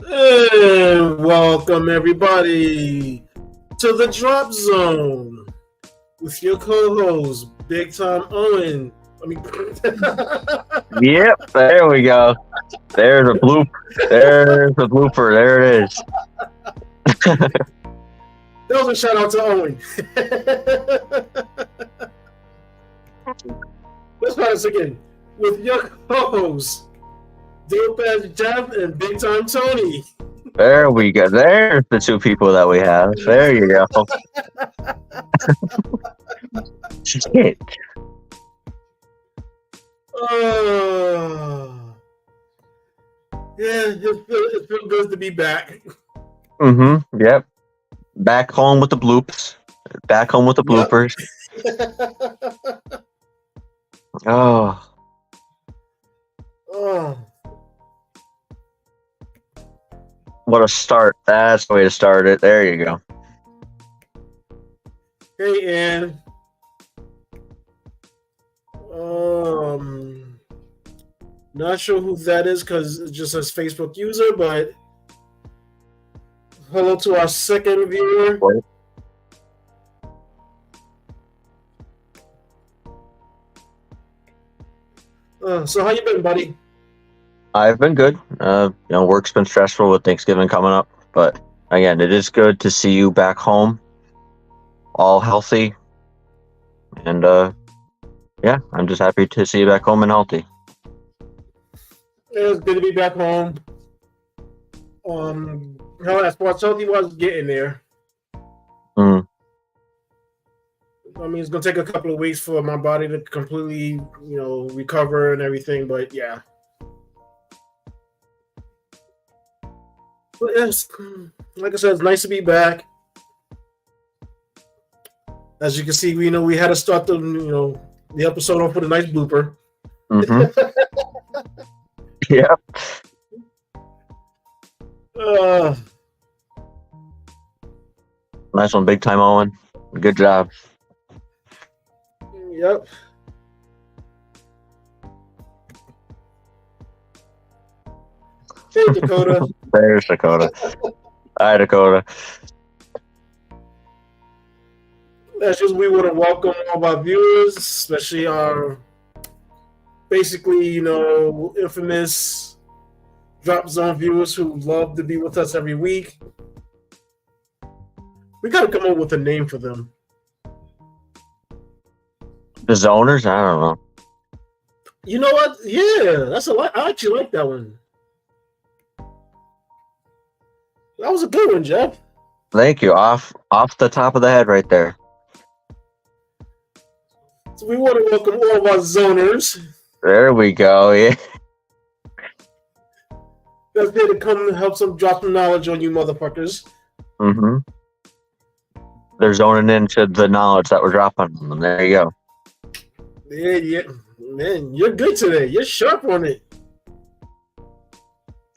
And welcome everybody to the Drop Zone with your co-host, Big Time Owen. I mean, Yep, there we go. There's a bloop. There's a blooper. There it is. that was a shout out to Owen. Let's try this again with your co-hosts, Dope Ass Jeff and Big Time Tony. There we go. There's the two people that we have. There you go. Shit. Yeah, it feels good to be back. Yep. Back home with the bloops. Back home with the Yep. bloopers. Oh. Oh. What a start. That's the way to start it. There you go. Hey, Ann. Not sure who that is because it just says Facebook user, but hello to our second viewer. What? So how you been, buddy? I've been good. Work's been stressful with Thanksgiving coming up, but again, it is good to see you back home, all healthy, and yeah, I'm just happy to see you back home and healthy. It's good to be back home. As far as healthy was getting there. Mm. I mean, it's gonna take a couple of weeks for my body to completely, recover and everything. But yeah. But yes, like I said, it's nice to be back. As you can see, we had to start the episode off with a nice blooper. Yep. Nice one, Big Time Owen. Good job. Yep. Hey, Dakota. There's Dakota. Hi, Dakota. That's just we want to welcome all of our viewers, especially our basically, infamous Drop Zone viewers who love to be with us every week. We gotta come up with a name for them. The Zoners? I don't know. You know what? Yeah, that's a lot. I actually like that one. That was a good one, Jeff. Thank you. Off the top of the head right there. So we want to welcome all of our zoners. There we go. Yeah. That's here to come and help drop some knowledge on you motherfuckers. They're zoning into the knowledge that we're dropping on them. There you go. Yeah. Man, you're good today. You're sharp on it.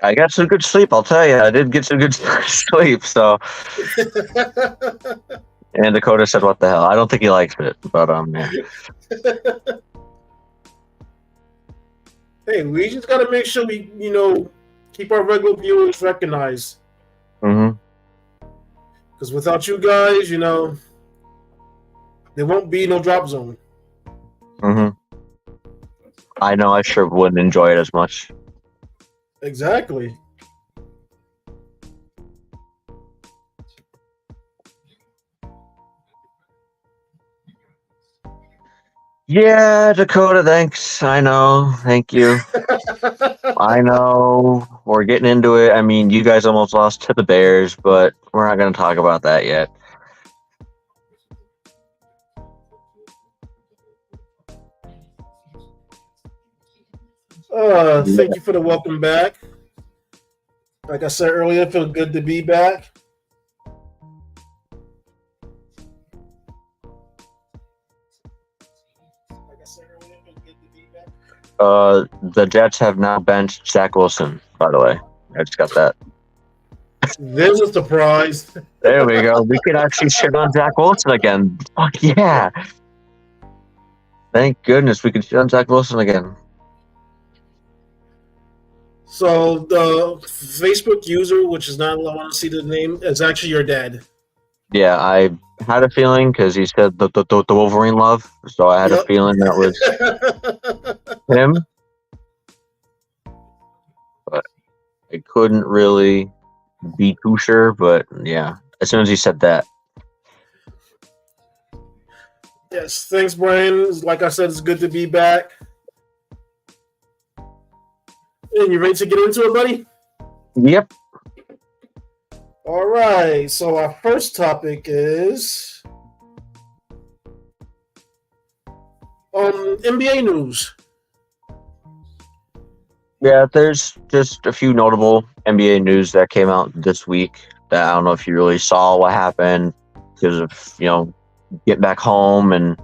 I got some good sleep, I'll tell you. I did get some good sleep, so. And Dakota said, what the hell? I don't think he likes it, but yeah. Hey, we just got to make sure we, keep our regular viewers recognized. Because without you guys, there won't be no Drop Zone. I know I sure wouldn't enjoy it as much. Exactly. Yeah, Dakota, thanks. I know. Thank you. I know. We're getting into it. I mean, you guys almost lost to the Bears, but we're not going to talk about that yet. Thank you for the welcome back. Like I said earlier, it feels good to be back. The Jets have now benched Zach Wilson, by the way. I just got that. There's a surprise. There we go. We can actually shit on Zach Wilson again. Fuck yeah. Thank goodness we can shit on Zach Wilson again. So the Facebook user, which is not allowed to see the name, is actually your dad. Yeah, I had a feeling because he said the Wolverine love, so I had a Yep. feeling that was him, but I couldn't really be too sure. But yeah, as soon as he said that, Yes, thanks, Brian. Like I said, it's good to be back. And you ready to get into it, buddy? yep. All right. So our first topic is NBA news. Yeah, there's just a few notable NBA news that came out this week that I don't know if you really saw what happened because of getting back home and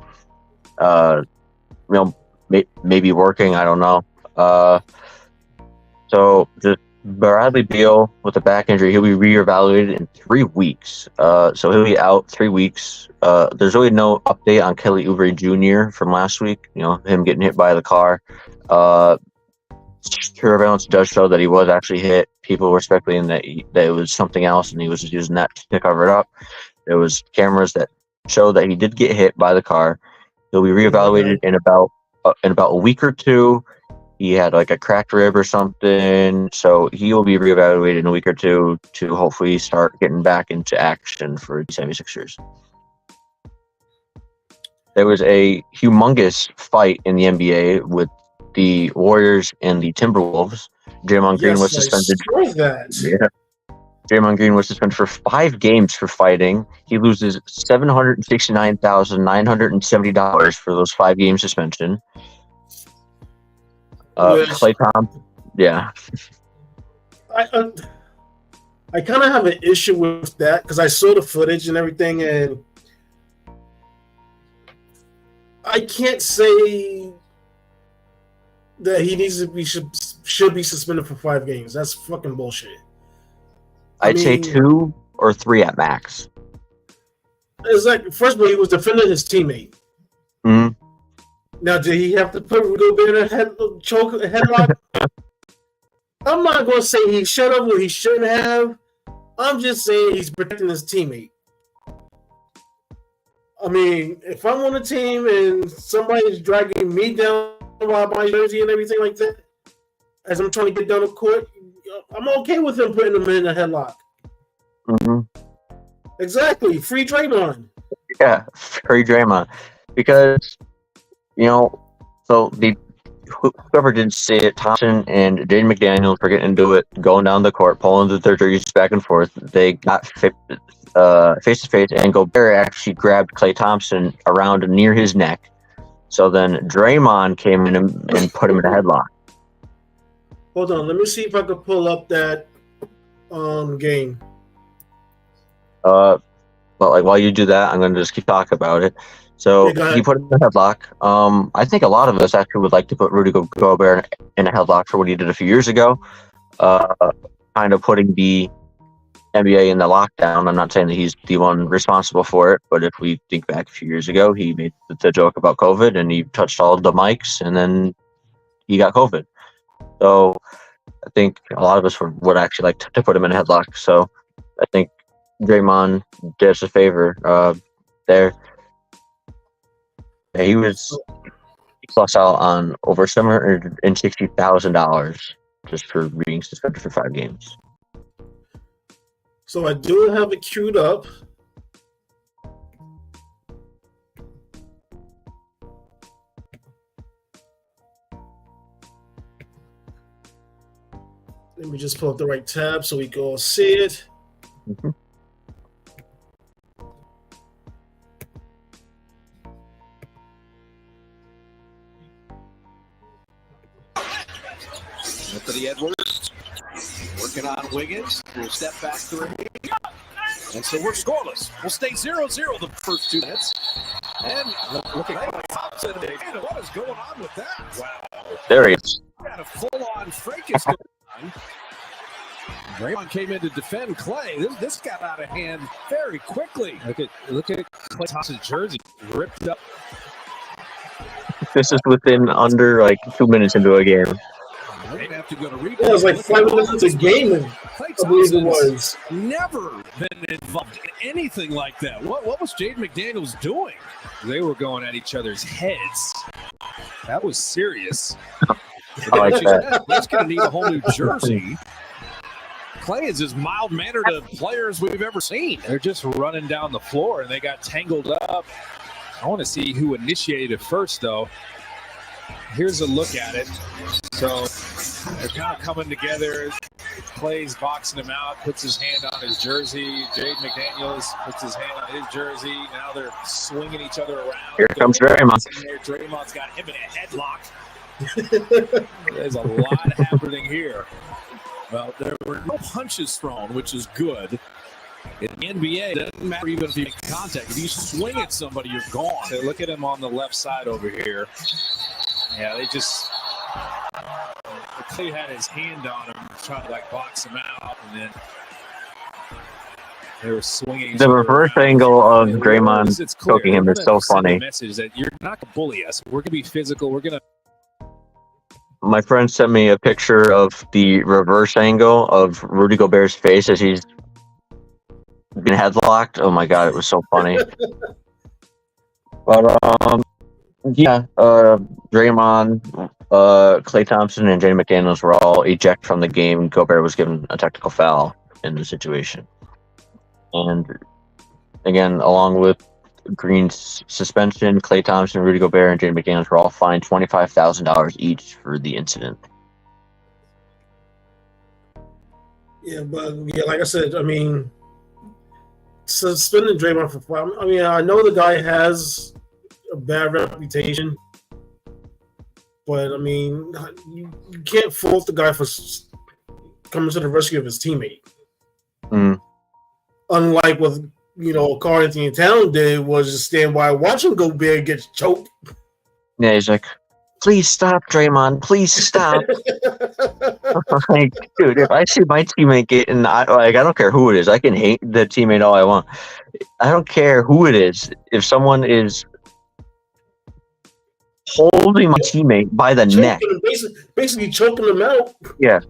uh maybe working. I don't know. So just Bradley Beal with a back injury, he'll be reevaluated in 3 weeks. So he'll be out 3 weeks. There's really no update on Kelly Oubre Jr. from last week. Him getting hit by the car. Surveillance does show that he was actually hit. People were speculating that it was something else, and he was just using that to cover it up. There was cameras that show that he did get hit by the car. He'll be reevaluated in about a week or two. He had like a cracked rib or something, so he will be reevaluated in a week or two to hopefully start getting back into action for the 76ers. There was a humongous fight in the NBA with the Warriors and the Timberwolves. Draymond Green was suspended. I saw that. Yeah. Draymond Green was suspended for 5 games for fighting. He loses $769,970 for those 5 game suspension. Klay Thompson, yeah. I kind of have an issue with that because I saw the footage and everything, and I can't say that he should be suspended for 5 games. That's fucking bullshit. I'd say 2 or 3 at max. It's like, first of all, he was defending his teammate. Mm-hmm. Now, did he have to put Rudy Gobert in a headlock? I'm not going to say he should have or he shouldn't have. I'm just saying he's protecting his teammate. I mean, if I'm on a team and somebody's dragging me down while my jersey and everything like that, as I'm trying to get down the court, I'm okay with him putting him in a headlock. Mm-hmm. Exactly. Free Draymond. Yeah, free Draymond. Because, so whoever did say it, Thompson and Jaden McDaniels were getting into it, going down the court, pulling their jerseys back and forth. They got face to face, and Gobert actually grabbed Klay Thompson around near his neck. So then Draymond came in and put him in a headlock. Hold on, let me see if I can pull up that game. But while you do that, I'm going to just keep talking about it. So he put him in a headlock. I think a lot of us actually would like to put Rudy Gobert in a headlock for what he did a few years ago, kind of putting the NBA in the lockdown. I'm not saying that he's the one responsible for it, but if we think back a few years ago, he made the joke about COVID and he touched all the mics and then he got COVID. So I think a lot of us would actually like to put him in a headlock. So I think Draymond did us a favor there. He plus out on over $760,000 just for being suspended for 5 games. So I do have it queued up. Let me just pull up the right tab so we can all see it. Mm-hmm. Anthony Edwards working on Wiggins. We'll step back 3. And so we're scoreless. We'll stay 0-0 the first 2 minutes. And looking at Thompson. What is going on with that? Wow. There he is. Got a full-on fracas going on. Draymond came in to defend Clay. This got out of hand very quickly. Look at Clay Thompson's jersey ripped up. This is within under 2 minutes into a game. They'd have to go to replay. Yeah, it was like 5 minutes into the game, and Klay I believe it Thompson's was. never been involved in anything like that. What was Jaden McDaniels doing? They were going at each other's heads. That was serious. I like that. He's going to need a whole new jersey. Klay is as mild-mannered a player as we've ever seen. They're just running down the floor, and they got tangled up. I want to see who initiated it first, though. Here's a look at it. So they're kind of coming together. Klay's boxing him out, puts his hand on his jersey. Jaden McDaniels puts his hand on his jersey. Now they're swinging each other around. Here comes Draymond. Draymond's got him in a headlock. There's a lot happening here. Well, there were no punches thrown, which is good. In the NBA, it doesn't matter even if you make contact. If you swing at somebody, you're gone. So look at him on the left side over here. Yeah, they just Klay had his hand on him, trying to like box him out, and then they were swinging. The reverse angle of Draymond choking him is so funny. Message that you're not gonna bully us. We're gonna be physical. We're gonna. My friend sent me a picture of the reverse angle of Rudy Gobert's face as he's been headlocked. Oh my god, it was so funny. But yeah, Draymond, Klay Thompson, and Jaden McDaniels were all ejected from the game. Gobert was given a technical foul in the situation. And again, along with Green's suspension, Klay Thompson, Rudy Gobert, and Jaden McDaniels were all fined $25,000 each for the incident. Yeah, but yeah, like I said, I mean, suspending Draymond for 5. I mean, I know the guy has a bad reputation, but I mean, you can't fault the guy for coming to the rescue of his teammate. Mm. Unlike what Karl Anthony Towns did, was just stand by watching Gobert get choked. Yeah, he's like, "Please stop, Draymond. Please stop." Like, dude, if I see my teammate getting, I don't care who it is. I can hate the teammate all I want. I don't care who it is. If someone is holding my teammate by the neck, basically choking him out. Yeah,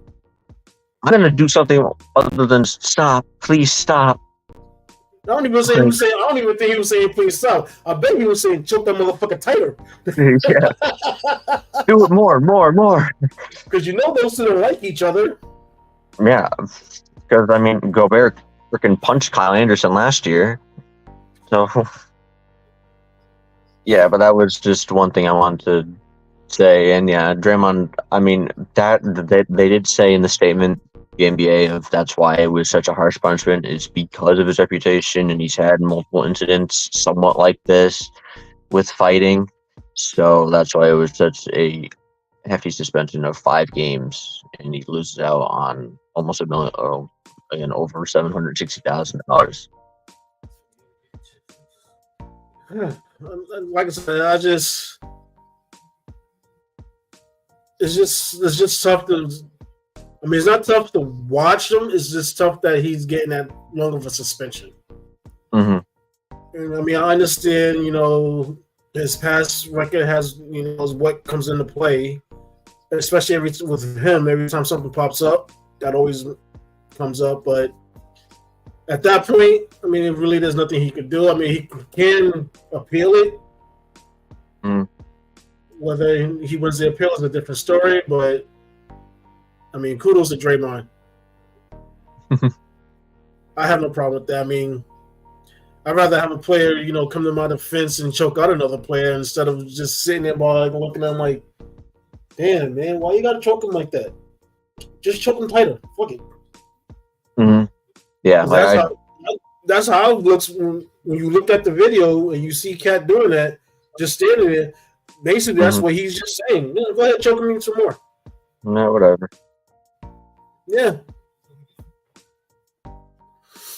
I'm gonna do something other than stop. Please stop. I don't even think he was saying please stop. I bet he was saying choke that motherfucker tighter. Yeah. Do it more. Because those two don't like each other. Yeah, because I mean, Gobert freaking punched Kyle Anderson last year. So yeah, but that was just one thing I wanted to say. And yeah, Draymond, I mean, that they did say in the statement, the NBA, of that's why it was such a harsh punishment, is because of his reputation, and he's had multiple incidents somewhat like this with fighting. So that's why it was such a hefty suspension of 5 games, and he loses out on almost $1 million, again, over $760,000. Like I said, it's just tough to. I mean, it's not tough to watch him. It's just tough that he's getting that long of a suspension. Mm-hmm. And I mean, I understand. His past record has is what comes into play, especially with him. Every time something pops up, that always comes up. But at that point, I mean, really, there's nothing he could do. I mean, he can appeal it. Mm. Whether he wins the appeal is a different story, but I mean, kudos to Draymond. I have no problem with that. I mean, I'd rather have a player, come to my defense and choke out another player instead of just sitting there looking at him like, damn, man, why you got to choke him like that? Just choke him tighter. Fuck it. Mm-hmm. Yeah. That's how it looks when you look at the video and you see Cat doing that, just standing there. Basically, that's what he's just saying. Yeah, go ahead, choke me some more. No, whatever. Yeah.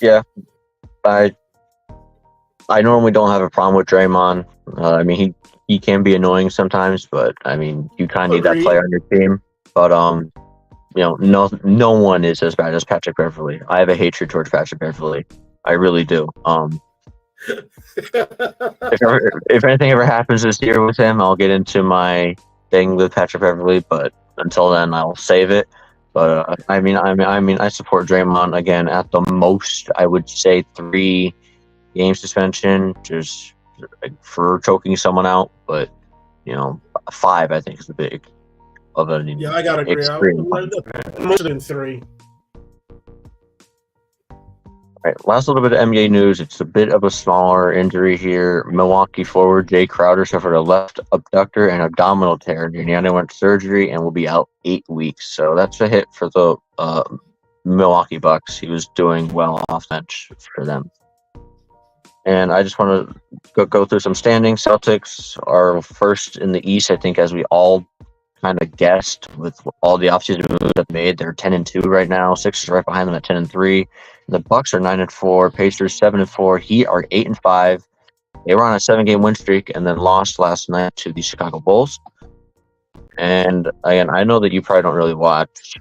Yeah. I normally don't have a problem with Draymond. I mean, he can be annoying sometimes, but I mean, you kind of need that player on your team. But no one is as bad as Patrick Beverley. I have a hatred towards Patrick Beverley. I really do. If anything ever happens this year with him, I'll get into my thing with Patrick Beverley. But until then, I'll save it. But I support Draymond again. At the most, I would say 3 game suspension, just for choking someone out. But 5, I think, is a big of an Yeah, I gotta agree. extreme. More than 3. All right, last little bit of NBA news. It's a bit of a smaller injury here. Milwaukee forward Jay Crowder suffered a left abductor and abdominal tear. He underwent surgery and will be out 8 weeks. So that's a hit for the Milwaukee Bucks. He was doing well off bench for them. And I just want to go through some standings. Celtics are first in the East, I think, as we all kind of guessed with all the offseason moves they've made. They're 10-2 right now. Sixers right behind them at 10-3. The Bucks are 9-4. Pacers 7-4. Heat are 8-5. They were on a 7-game win streak and then lost last night to the Chicago Bulls. And again, I know that you probably don't really watch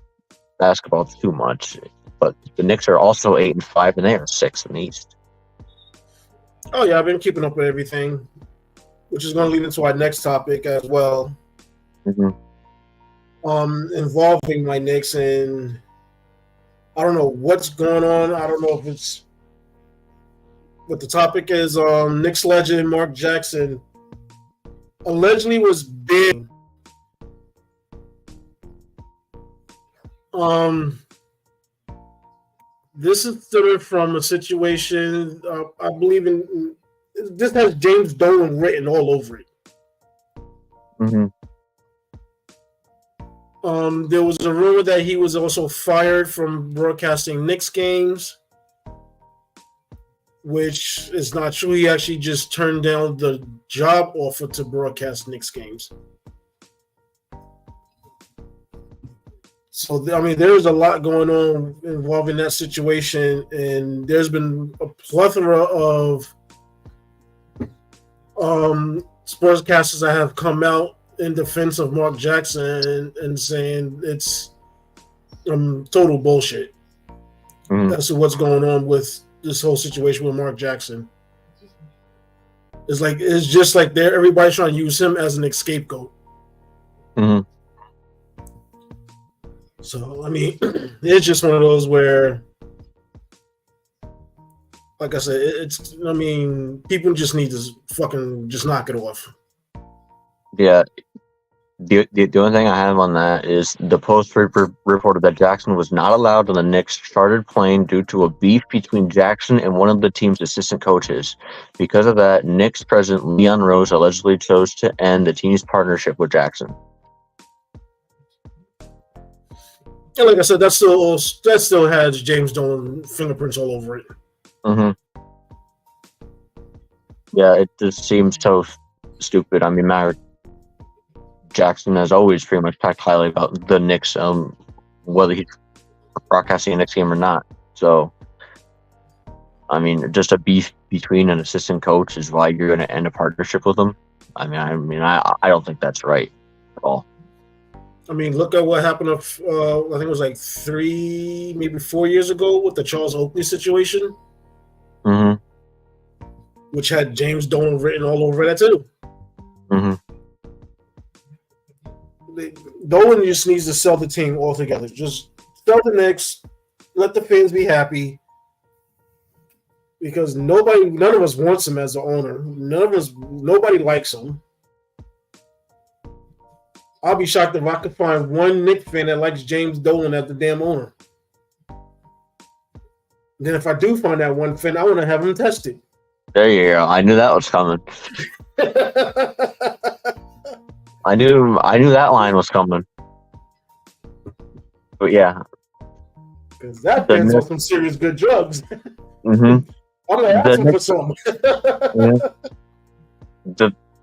basketball too much, but the Knicks are also 8-5, and they are 6th in the East. Oh yeah, I've been keeping up with everything, which is going to lead into our next topic as well. Mm-hmm. Involving my Knicks, and I don't know what's going on. I don't know if it's what the topic is. Knicks legend Mark Jackson allegedly was big. This is stemming from a situation. I believe in this has James Dolan written all over it. Mm-hmm. There was a rumor that he was also fired from broadcasting Knicks games, which is not true. He actually just turned down the job offer to broadcast Knicks games. So, there's a lot going on involving that situation, and there's been a plethora of sportscasters that have come out in defense of Mark Jackson and saying it's total bullshit. That's what's going on with this whole situation with Mark Jackson. It's just like everybody's trying to use him as an scapegoat. Mm-hmm. So it's just one of those where, like I said, people just need to fucking just knock it off. Yeah. The only thing I have on that is the Post reported that Jackson was not allowed on the Knicks chartered plane due to a beef between Jackson and one of the team's assistant coaches. Because of that, Knicks president Leon Rose allegedly chose to end the team's partnership with Jackson. And like I said, that still has James Dolan fingerprints all over it. Mm-hmm. Yeah, it just seems so stupid. Mark Jackson has always pretty much talked highly about the Knicks, whether he's broadcasting a Knicks game or not. So, just a beef between an assistant coach is why you're going to end a partnership with them. I don't think that's right at all. Look at what happened. I think it was like 3, maybe 4 years ago with the Charles Oakley situation, which had James Dolan written all over that too. Mm-hmm. Dolan just needs to sell the team altogether. Just sell the Knicks, let the fans be happy, because none of us wants him as the owner. Nobody likes him. I'll be shocked if I could find one Knicks fan that likes James Dolan as the damn owner. Then if I do find that one fan, I want to have him tested. There you go. I knew that was coming. I knew that line was coming. But yeah. Because that fan's on some serious good drugs. Mm-hmm. I'm going to ask him for some.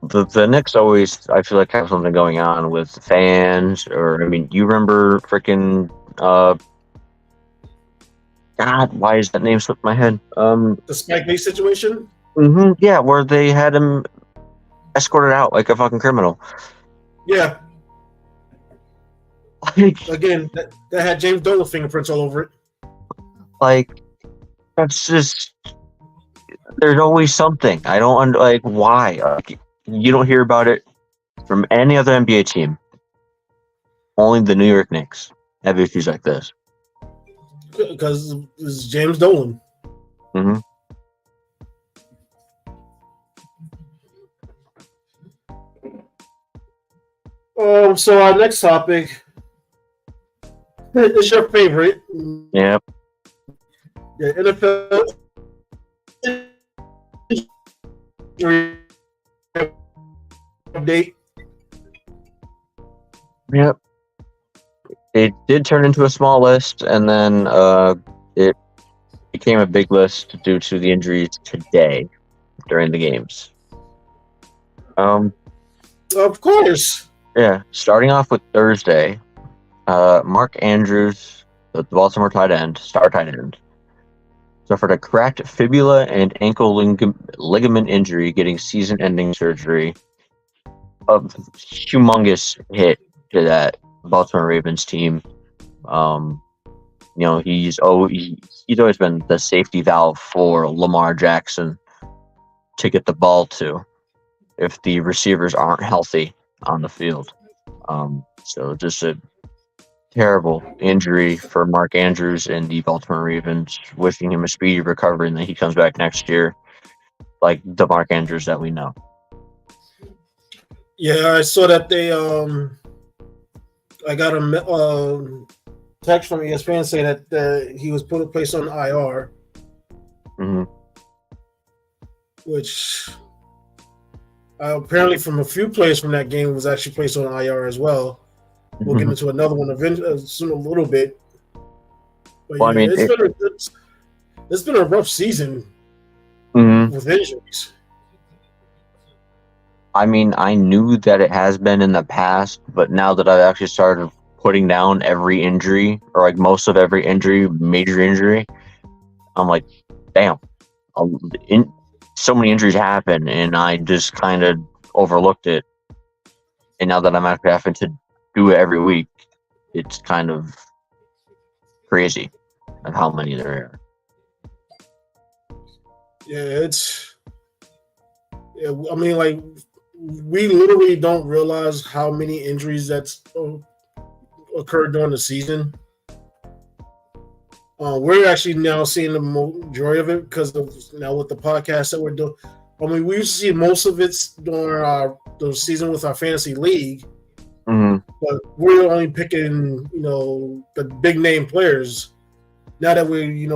The Knicks always, I feel like, have something going on with fans. Or, you remember freaking... God, why is that name slipped my head? The Spike Lee situation? Mm-hmm, yeah, where they had him escorted out like a fucking criminal. Yeah. Again, that had James Dolan fingerprints all over it. That's just... There's always something. I don't why. You don't hear about it from any other NBA team. Only the New York Knicks have issues like this. Because it's James Dolan. Mm-hmm. So our next topic is your favorite. Yep. The NFL update. Yep. It did turn into a small list, and then it became a big list due to the injuries today during the games. Of course. Yeah. Starting off with Thursday, Mark Andrews, the Baltimore star tight end, suffered a cracked fibula and ankle ligament injury, getting season-ending surgery. A humongous hit to that Baltimore Ravens team. He's always been the safety valve for Lamar Jackson to get the ball to if the receivers aren't healthy on the field. So just a terrible injury for Mark Andrews and the Baltimore Ravens. Wishing him a speedy recovery and that he comes back next year like the Mark Andrews that we know. Yeah, I saw that they I got a text from ESPN saying that he was placed on IR, Mm-hmm. which apparently from a few players from that game was actually placed on IR as well. We'll get into another one soon a little bit. But Well, yeah, it's been a rough season with injuries. I mean, I knew that it has been in the past, but now that I've actually started putting down every injury, or like most of every major injury, I'm like, damn, so many injuries happen, and I just kind of overlooked it. And now that I'm actually having to do it every week, it's kind of crazy of how many there are. Yeah, I mean, like, we literally don't realize how many injuries that's occurred during the season. We're actually now seeing the majority of it because of now with the podcast that we're doing. I mean, we used to see most of it during the season with our fantasy league, but we're only picking, the big name players. Now that we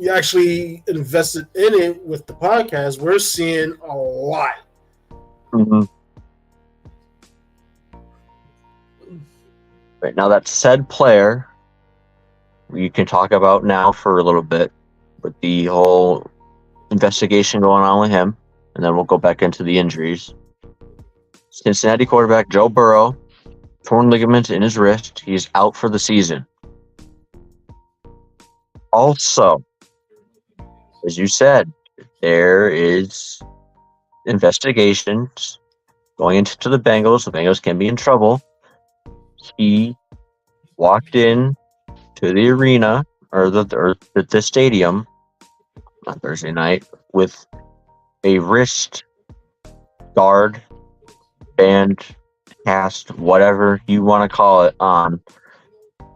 actually invested in it with the podcast, we're seeing a lot. Right now, that said player, we can talk about now for a little bit with the whole investigation going on with him, and then we'll go back into the injuries. Cincinnati quarterback Joe Burrow, torn ligament in his wrist. He's out for the season. Also, as you said, there is investigations going into the Bengals. The Bengals can be in trouble. He walked in to the arena or the stadium on Thursday night with a wrist guard, band, cast, whatever you want to call it, on,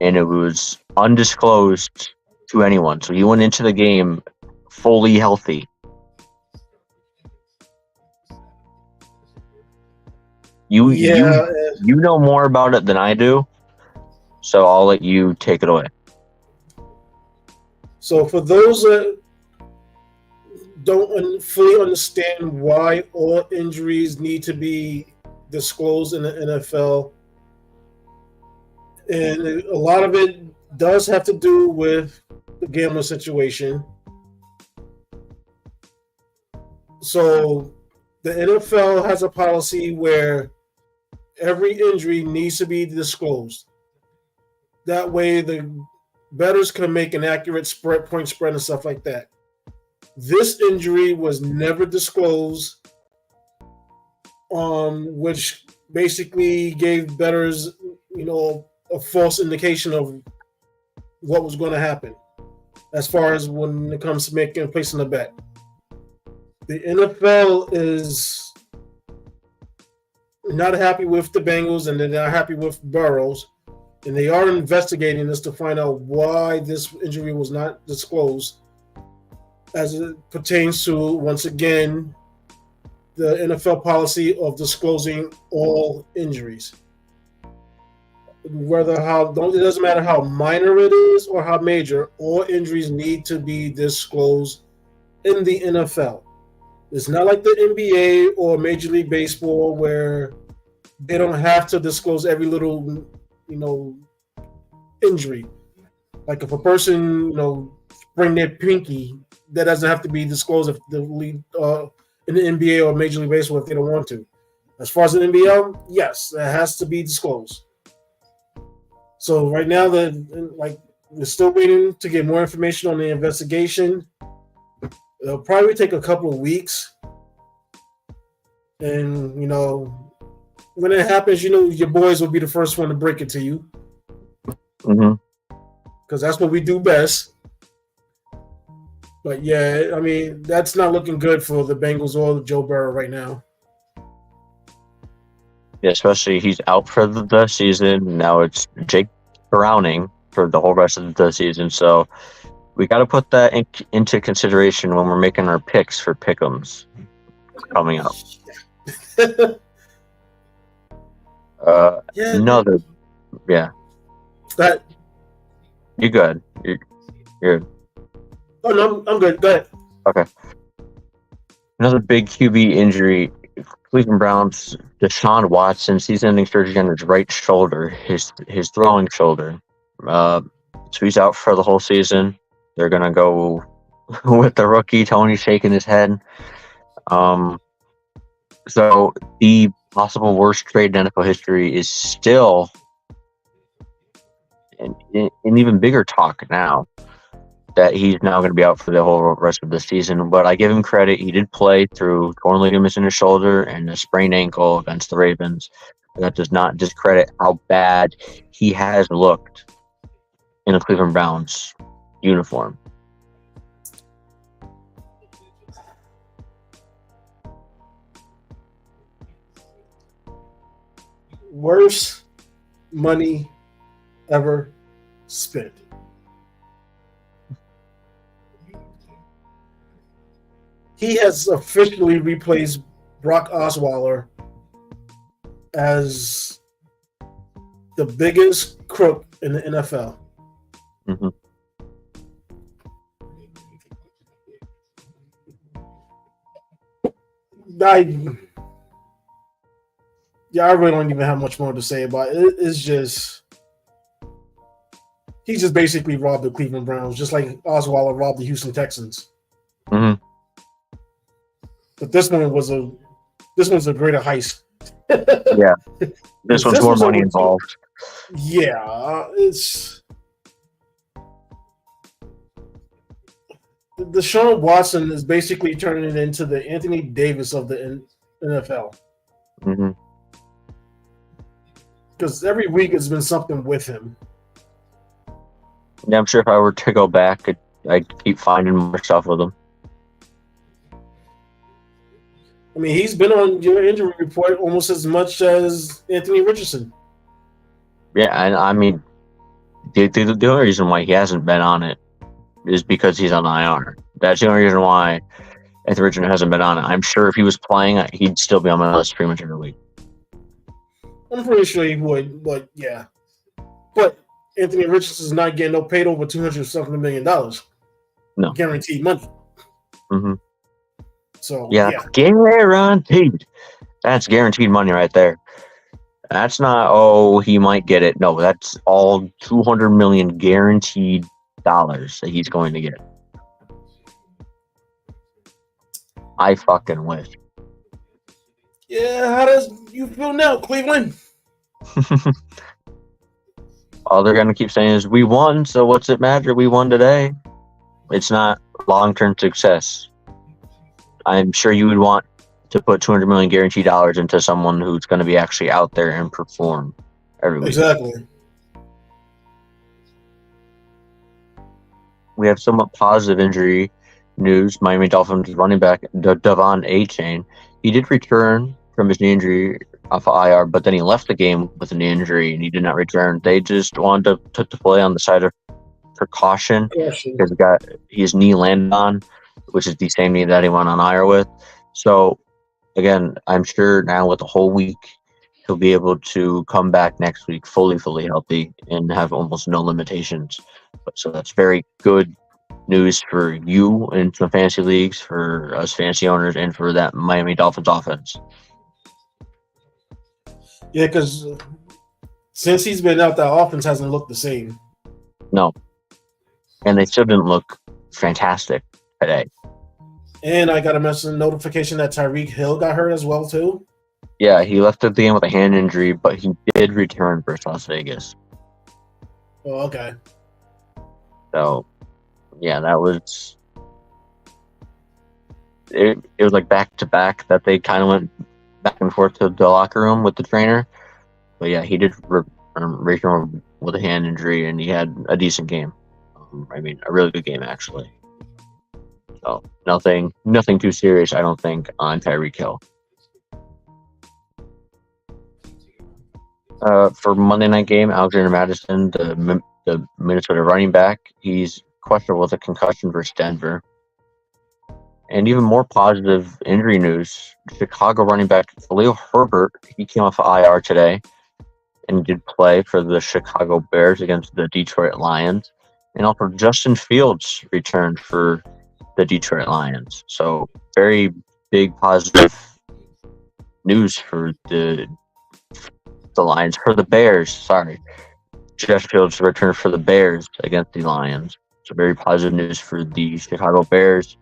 and it was undisclosed to anyone. So he went into the game fully healthy. You know more about it than I do, so I'll let you take it away. So for those that don't fully understand why all injuries need to be disclosed in the NFL, and a lot of it does have to do with the gambling situation. So the NFL has a policy where every injury needs to be disclosed. That way the bettors can make an accurate point spread and stuff like that. This injury was never disclosed, which basically gave bettors, a false indication of what was going to happen as far as when it comes to placing a bet. The NFL is not happy with the Bengals, and they're not happy with Burrows. and they are investigating this to find out why this injury was not disclosed, as it pertains to, once again, the NFL policy of disclosing all injuries. It doesn't matter how minor it is or how major, all injuries need to be disclosed in the NFL. It's not like the NBA or Major League Baseball where they don't have to disclose every little, injury. Like if a person, sprain their pinky, that doesn't have to be disclosed if the league in the NBA or Major League Baseball if they don't want to. As far as the NBL, yes, it has to be disclosed. So right now, we're still waiting to get more information on the investigation. It'll probably take a couple of weeks, and when it happens, your boys will be the first one to break it to you, because that's what we do best. But yeah, I mean, that's not looking good for the Bengals or Joe Burrow right now. Yeah, especially he's out for the season. Now it's Jake Browning for the whole rest of the season. So we got to put that into consideration when we're making our picks for pick'ems coming up. Yeah. That. You good? You're. Oh no, I'm good. Go ahead. Okay. Another big QB injury. Cleveland Browns, Deshaun Watson, season-ending surgery on his right shoulder, his throwing shoulder. So he's out for the whole season. They're gonna go with the rookie. Tony shaking his head. So the possible worst trade in NFL history is still an even bigger talk now, that he's now going to be out for the whole rest of the season. But I give him credit. He did play through torn ligaments in his shoulder and a sprained ankle against the Ravens. That does not discredit how bad he has looked in a Cleveland Browns uniform. Worst money ever spent. He has officially replaced Brock Osweiler as the biggest crook in the NFL. Mm-hmm. I really don't even have much more to say about it. It's just, he just basically robbed the Cleveland Browns, just like Osweiler robbed the Houston Texans. Mm-hmm. But this one's a greater heist. Yeah, this one's more money involved. Yeah, it's Deshaun Watson is basically turning it into the Anthony Davis of the NFL. Mm-hmm. Because every week has been something with him. Yeah, I'm sure if I were to go back, I'd keep finding more stuff with him. I mean, he's been on your injury report almost as much as Anthony Richardson. Yeah, and I mean, the only reason why he hasn't been on it is because he's on IR. That's the only reason why Anthony Richardson hasn't been on it. I'm sure if he was playing, he'd still be on my list pretty much every week. I'm pretty sure he would, but yeah. But Anthony Richardson's not getting paid over $200-something million. No. Guaranteed money. Mm-hmm. So, yeah. Guaranteed. That's guaranteed money right there. That's not, he might get it. No, that's all $200 million guaranteed dollars that he's going to get. I fucking wish. Yeah, how does you feel now, Cleveland? All they're going to keep saying is, we won, so what's it matter? We won today. It's not long-term success. I'm sure you would want to put $200 million guaranteed dollars into someone who's going to be actually out there and perform every week. Exactly. We have somewhat positive injury news. Miami Dolphins running back Devon Achane. He did return from his knee injury off of IR, but then he left the game with an injury and he did not return. They just wanted to play on the side of precaution because his knee landed on, which is the same knee that he went on IR with. So again, I'm sure now with the whole week, he'll be able to come back next week fully healthy and have almost no limitations. So that's very good news for you in some fantasy leagues, for us fantasy owners, and for that Miami Dolphins offense. Yeah, because since he's been out, that offense hasn't looked the same. No. And they still didn't look fantastic today. And I got a notification that Tyreek Hill got hurt as well, too. Yeah, he left the game with a hand injury, but he did return versus Las Vegas. Oh, okay. So, yeah, that was... It was like back-to-back that they kind of went back and forth to the locker room with the trainer. But yeah, he did return with a hand injury, and he had a decent game. A really good game, actually. So, nothing too serious, I don't think, on Tyreek Hill. For Monday night game, Alexander Mattison, the Minnesota running back, he's questionable with a concussion versus Denver. And even more positive injury news, Chicago running back Khalil Herbert, he came off of IR today and did play for the Chicago Bears against the Detroit Lions. And also Justin Fields returned for the Detroit Lions. So very big positive news for the Lions, for the Bears, sorry. Justin Fields returned for the Bears against the Lions. So very positive news for the Chicago Bears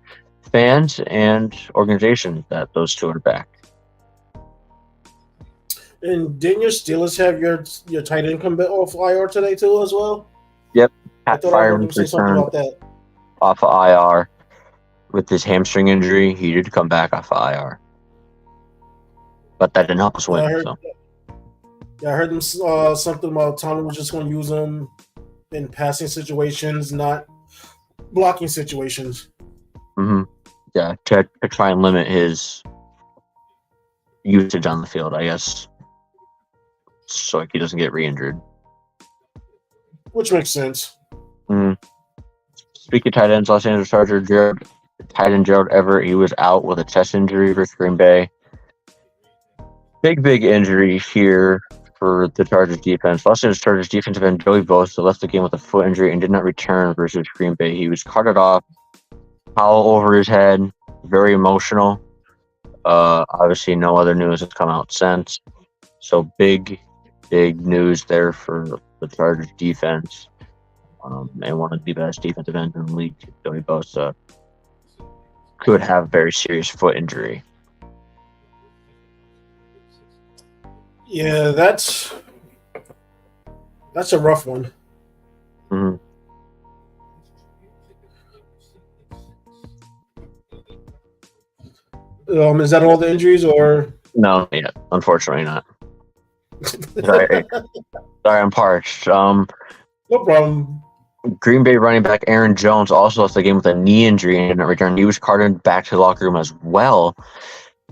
fans and organization that those two are back. And didn't your Steelers have your tight end come off IR today too as well? Yep. I thought I heard him say something about that. Off of IR with his hamstring injury. He did come back off of IR. But that didn't help us win. I heard them something about Tomlin was just going to use him in passing situations, not blocking situations. Mm-hmm. Yeah, to try and limit his usage on the field, I guess, so he doesn't get re-injured. Which makes sense. Mm-hmm. Speaking of tight ends, Los Angeles Chargers, tight end Gerald Everett, he was out with a chest injury versus Green Bay. Big injury here for the Chargers defense. Los Angeles Chargers defensive end Joey Bosa left the game with a foot injury and did not return versus Green Bay. He was carted off, towel over his head, very emotional. Obviously, no other news has come out since. So big news there for the Chargers defense. And one of the best defensive ends in the league, Joey Bosa, could have a very serious foot injury. Yeah, that's a rough one. Mm-hmm. Is that all the injuries, or no? Yeah, unfortunately not. Sorry, I'm parched. No problem. Green Bay running back Aaron Jones also left the game with a knee injury and didn't return. He was carted back to the locker room as well,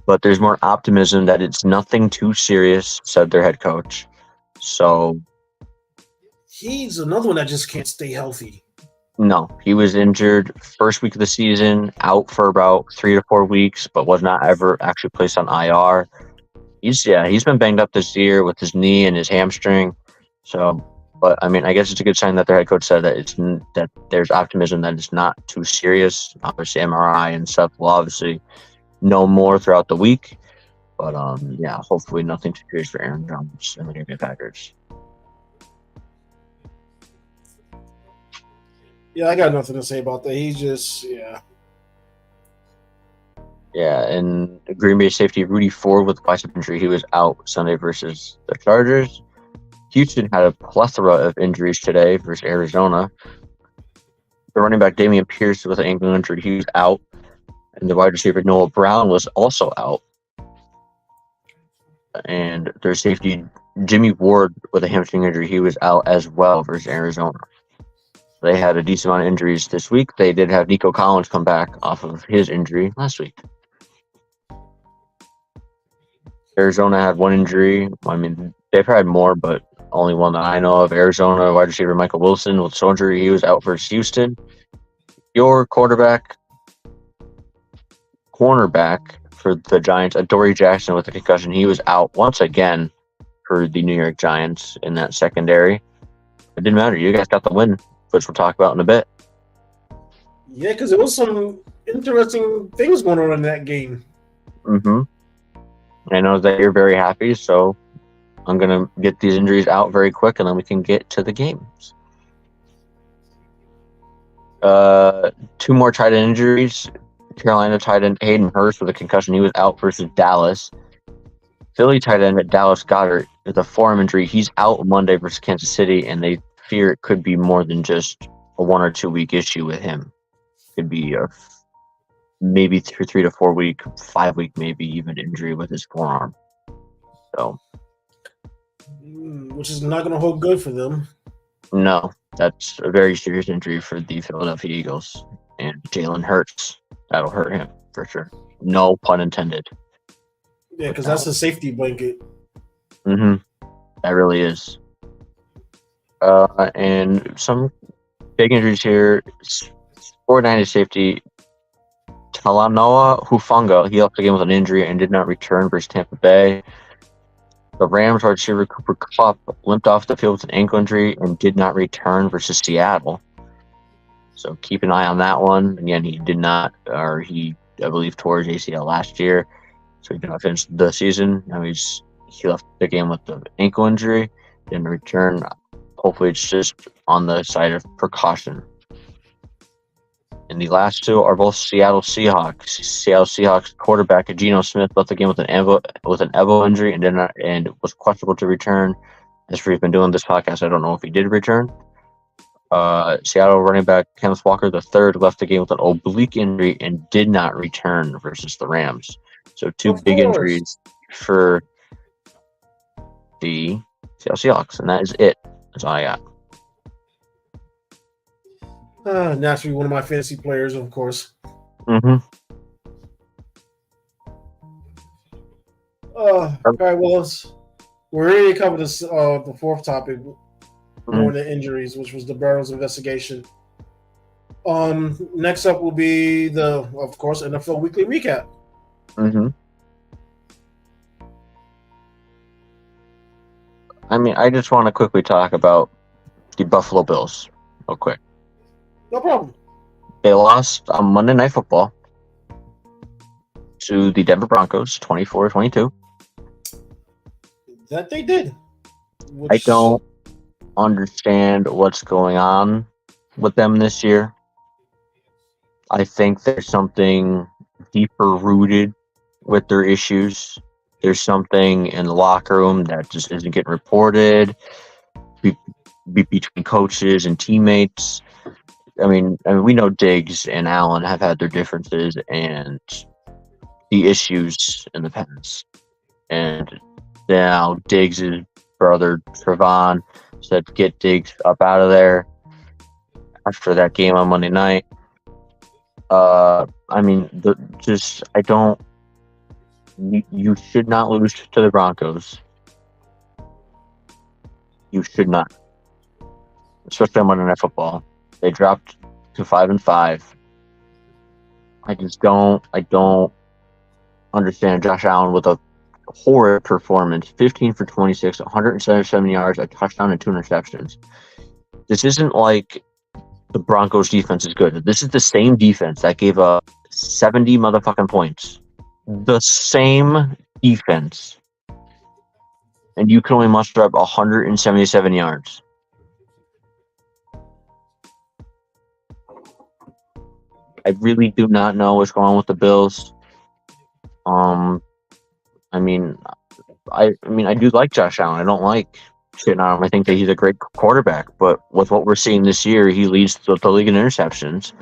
but there's more optimism that it's nothing too serious, said their head coach. So he's another one that just can't stay healthy. No, he was injured first week of the season, out for about 3 to 4 weeks, but was not ever actually placed on IR. He's been banged up this year with his knee and his hamstring. So, but I mean, I guess it's a good sign that their head coach said that there's optimism that it's not too serious. Obviously, MRI and stuff will obviously know more throughout the week. But hopefully nothing too serious for Aaron Jones and the Green Bay Packers. Yeah, I got nothing to say about that. He's just, yeah. Yeah, and Green Bay safety Rudy Ford with bicep injury, he was out Sunday versus the Chargers. Houston had a plethora of injuries today versus Arizona. The running back Dameon Pierce with an ankle injury, he was out. And the wide receiver Noah Brown was also out. And their safety Jimmy Ward with a hamstring injury, he was out as well versus Arizona. They had a decent amount of injuries this week. They did have Nico Collins come back off of his injury last week. Arizona had one injury. I mean, they've had more, but only one that I know of. Arizona wide receiver Michael Wilson with shoulder injury. He was out versus Houston. Your cornerback for the Giants, Adoree Jackson with a concussion. He was out once again for the New York Giants in that secondary. It didn't matter. You guys got the win, which we'll talk about in a bit. Yeah, because there was some interesting things going on in that game. Mm-hmm. I know that you're very happy, so I'm going to get these injuries out very quick, and then we can get to the games. 2 more tight end injuries. Carolina tight end Hayden Hurst with a concussion. He was out versus Dallas. Philly tight end Dallas Goedert with a forearm injury. He's out Monday versus Kansas City, and they fear it could be more than just a 1 or 2 week issue with him. It could be a maybe 3 to 4 week, 5 week, maybe even injury with his forearm. So, which is not going to hold good for them. No, that's a very serious injury for the Philadelphia Eagles. And Jalen Hurts, that'll hurt him for sure. No pun intended. Yeah, because that's a safety blanket. Mm-hmm. That really is. And some big injuries here. 49 safety Talanoa Hufanga. He left the game with an injury and did not return versus Tampa Bay. The Rams wide receiver Cooper Kupp limped off the field with an ankle injury and did not return versus Seattle. So keep an eye on that one. Again, he did not, or he, I believe, tore his ACL last year. So he did not finish the season. Now he left the game with the ankle injury, didn't return. Hopefully it's just on the side of precaution. And the last 2 are both Seattle Seahawks. Seattle Seahawks quarterback Geno Smith left the game with an elbow injury and was questionable to return. As we've been doing this podcast, I don't know if he did return. Seattle running back Kenneth Walker III left the game with an oblique injury and did not return versus the Rams. So 2 big injuries for the Seattle Seahawks, and that is it. That's all I got. Naturally, one of my fantasy players, of course. Mm-hmm. All right, well, we're ready to cover this. The 4th topic, more the injuries, which was the Burrows investigation. Next up will be of course, NFL Weekly Recap. Mm-hmm. I mean, I just want to quickly talk about the Buffalo Bills real quick. No problem. They lost on Monday Night Football to the Denver Broncos, 24-22. That they did. I don't understand what's going on with them this year. I think there's something deeper rooted with their issues. There's something in the locker room that just isn't getting reported between coaches and teammates. I mean, we know Diggs and Allen have had their differences and the issues in the past. And now Diggs' brother, Trevon, said, get Diggs up out of there after that game on Monday night. I mean, you should not lose to the Broncos. You should not. Especially on Monday Night Football. They dropped to 5-5. I don't understand Josh Allen with a horrid performance. 15 for 26, 177 yards, a touchdown, and 2 interceptions. This isn't like the Broncos defense is good. This is the same defense that gave up 70 motherfucking points. The same defense. And you can only muster up 177 yards. I really do not know what's going on with the Bills. I mean, I do like Josh Allen. I don't like shitting on him. I think that he's a great quarterback. But with what we're seeing this year, he leads the league in interceptions,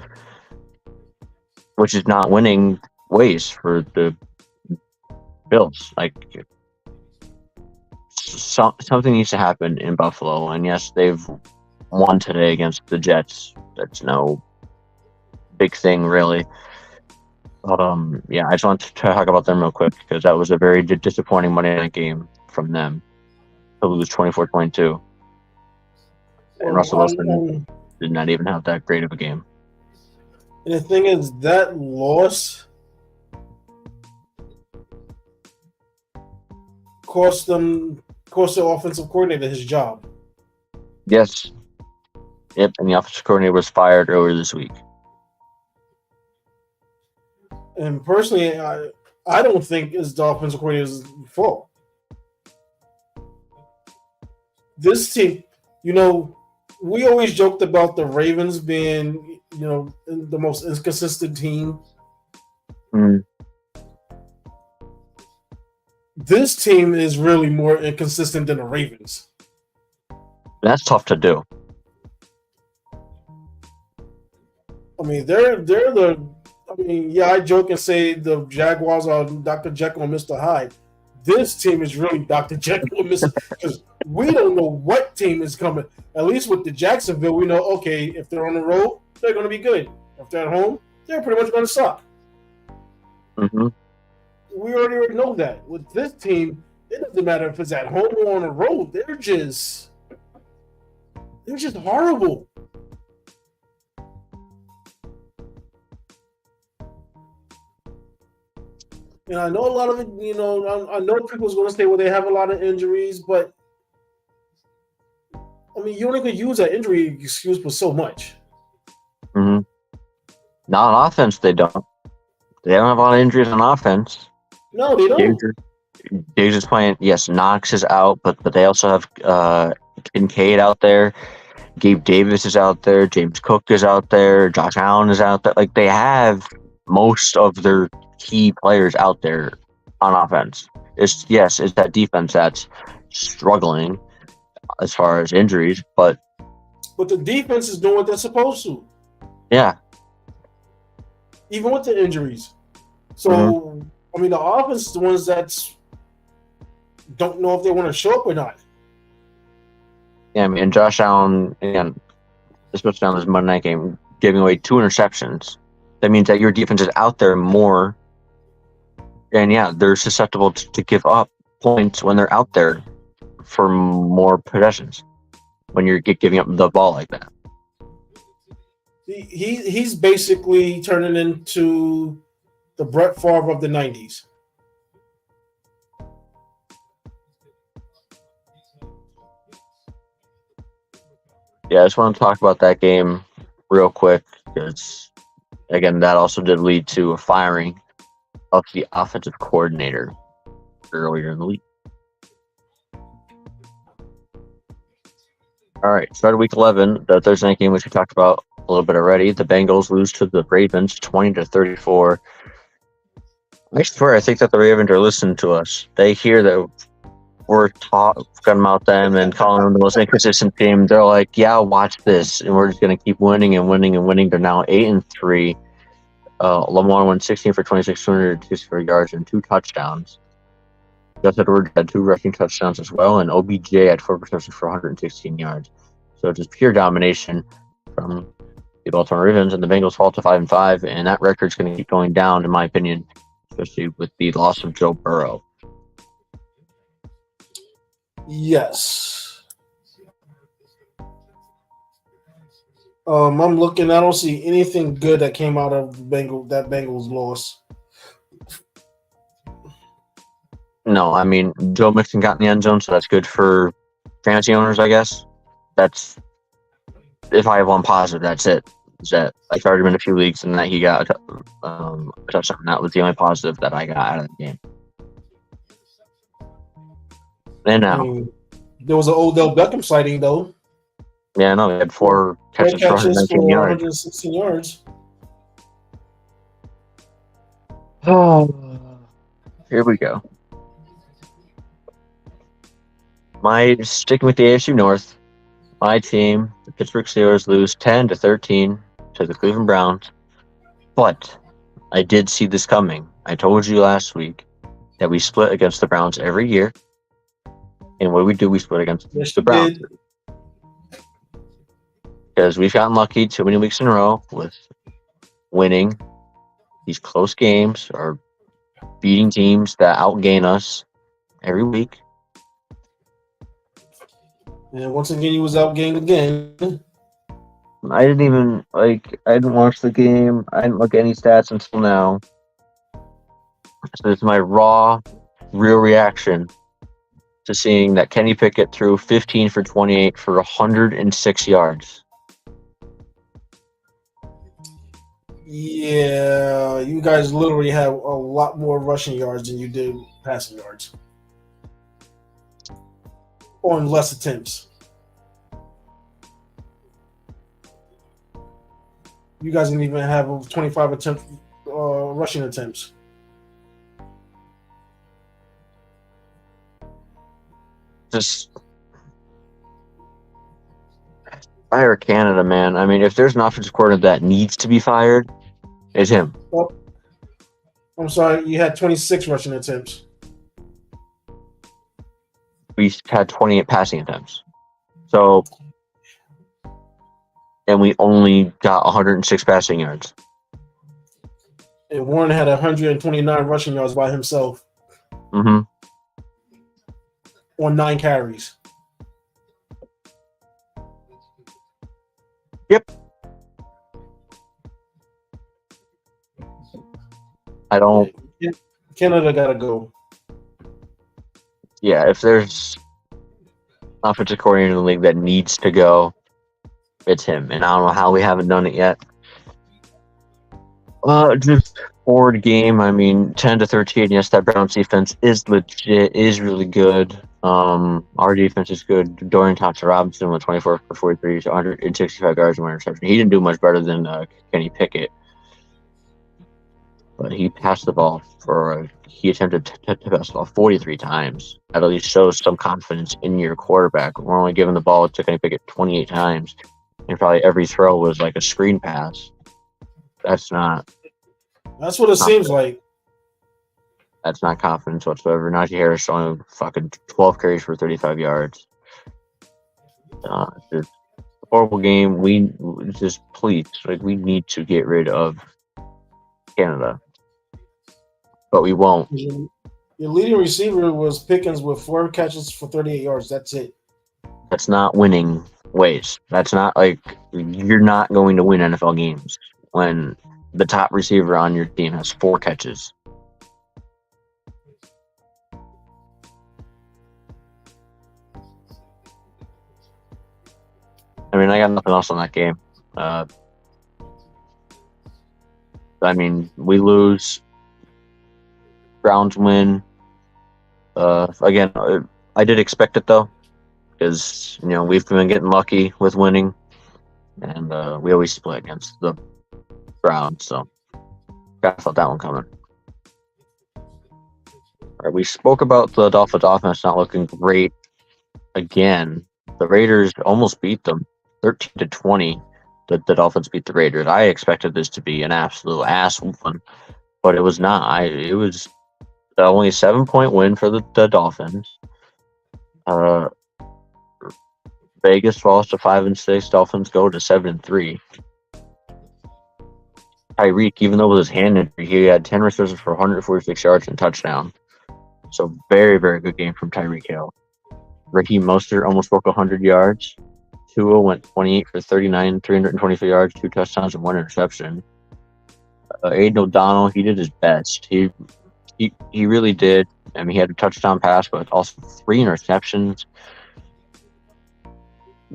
which is not winning ways for the Bills. Like, something needs to happen in Buffalo. And yes, they've won today against the Jets. That's no big thing, really. But yeah, I just want to talk about them real quick because that was a very disappointing Monday night game from them to lose 24-22. And Well, Russell Wilson did not even have that great of a game. and the thing is, that loss cost the offensive coordinator his job. Yes. Yep, and the offensive coordinator was fired earlier this week. And personally, I don't think it's the offensive coordinator's fault. This team, we always joked about the Ravens being, the most inconsistent team. Mm. This team is really more inconsistent than the Ravens. That's tough to do. I mean, I joke and say the Jaguars are Dr. Jekyll and Mr. Hyde. This team is really Dr. Jekyll and Mr. because we don't know what team is coming. At least with the Jacksonville, we know, okay, if they're on the road, they're going to be good. If they're at home, they're pretty much going to suck. Mm-hmm. We already know that. With this team, it doesn't matter if it's at home or on the road. They're just horrible. And I know a lot of it, I know people's going to say, well, they have a lot of injuries, but I mean, you only could use that injury excuse for so much. Mm-hmm. Not on offense, they don't. They don't have a lot of injuries on offense. No, they don't. They're just playing. Yes, Knox is out, but they also have Kincaid out there. Gabe Davis is out there. James Cook is out there. Josh Allen is out there. Like, they have most of their key players out there on offense. It's that defense that's struggling as far as injuries, but the defense is doing what they're supposed to. Yeah. Even with the injuries. So, I mean, the offense is the ones that don't know if they want to show up or not. Yeah, I mean, and Josh Allen, again, especially on this Monday night game, giving away 2 interceptions. That means that your defense is out there more. And yeah, they're susceptible to give up points when they're out there for more possessions. When you're giving up the ball like that. He's basically turning into the Brett Favre of the 90s. Yeah, I just want to talk about that game real quick because, again, that also did lead to a firing of the offensive coordinator earlier in the week. All right, started week 11, the Thursday night game, which we talked about a little bit already. The Bengals lose to the Ravens 20-34. I swear, I think that the Ravens are listening to us. They hear that we're talking about them and calling them the most inconsistent team. They're like, yeah, watch this. And we're just going to keep winning and winning and winning. They're now 8-3. Lamar went 16 for 26, 264 yards and 2 touchdowns. Gus Edwards had 2 rushing touchdowns as well, and OBJ had 4 receptions for 116 yards. So just pure domination from the Baltimore Ravens, and the Bengals fall to 5-5, and that record's going to keep going down, in my opinion, especially with the loss of Joe Burrow. Yes. I'm looking. I don't see anything good that came out of that Bengals loss. No, I mean, Joe Mixon got in the end zone, so that's good for fantasy owners, I guess. That's, if I have one positive, that's it. Is that I started him in a few leagues and that he got a touchdown. That was the only positive that I got out of the game. And now, I mean, there was an Odell Beckham sighting, though. Yeah, no, he had 4 catches for 119 yards. 116 yards. Oh, here we go. Sticking with the AFC North, my team, the Pittsburgh Steelers, lose 10-13 to the Cleveland Browns. But I did see this coming. I told you last week that we split against the Browns every year. And what do? We split against the Browns. Did. Because we've gotten lucky too many weeks in a row with winning these close games or beating teams that outgain us every week. And once again, he was outgained again. I didn't watch the game. I didn't look at any stats until now. So it's my raw, real reaction to seeing that Kenny Pickett threw 15 for 28 for 106 yards. Yeah, you guys literally have a lot more rushing yards than you did passing yards on less attempts. You guys didn't even have 25 rushing attempts. Just fire Canada, man. I mean, if there's an offensive coordinator that needs to be fired, it's him. Well, I'm sorry, you had 26 rushing attempts. We had 28 passing attempts. So, and we only got 106 passing yards. And Warren had 129 rushing yards by himself Mm-hmm. on 9 carries. Yep. I don't. Canada gotta go. Yeah, if there's offensive coordinator in the league that needs to go, it's him. And I don't know how we haven't done it yet. Just forward game. I mean, 10-13. Yes, that Browns defense is legit. Is really good. Our defense is good. Dorian Thompson-Robinson went 24 for 43, 165 yards and 1 interception. He didn't do much better than Kenny Pickett, but he passed the ball he attempted to pass the ball 43 times. That at least shows some confidence in your quarterback. We're only giving the ball to Kenny Pickett 28 times, and probably every throw was like a screen pass. That's what it seems like. That's not confidence whatsoever. Najee Harris only fucking 12 carries for 35 yards. It's a horrible game. We just please, we need to get rid of Canada, but we won't. Your leading receiver was Pickens with 4 catches for 38 yards. That's it. That's not winning ways. That's not you're not going to win NFL games when the top receiver on your team has 4 catches. I mean, I got nothing else on that game. I mean, we lose. Browns win. Again, I did expect it though, because we've been getting lucky with winning, and we always split against the Browns, so I felt that one coming. All right, we spoke about the Dolphins' offense not looking great again. The Raiders almost beat them 13-20. The Dolphins beat the Raiders. I expected this to be an absolute ass whooping, but it was not. It was only a 7-point win for the Dolphins. Vegas falls to 5-6. Dolphins go to 7-3. Tyreek, even though with his hand injury, he had 10 receptions for 146 yards and touchdown. So very, very good game from Tyreek Hill. Raheem Mostert almost broke 100 yards. Tua went 28 for 39, 324 yards, 2 touchdowns, and 1 interception. Aiden O'Donnell, he did his best. He really did. I mean, he had a touchdown pass, but also 3 interceptions.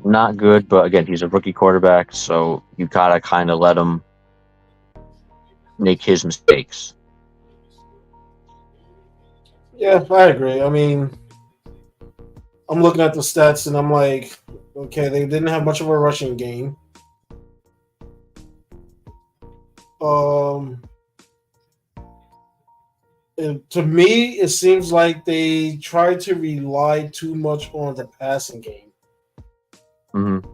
Not good, but again, he's a rookie quarterback, so you gotta kind of let him make his mistakes. Yeah, I agree. I mean, I'm looking at the stats and I'm like, okay, they didn't have much of a rushing game. To me, it seems like they try to rely too much on the passing game. Mm-hmm.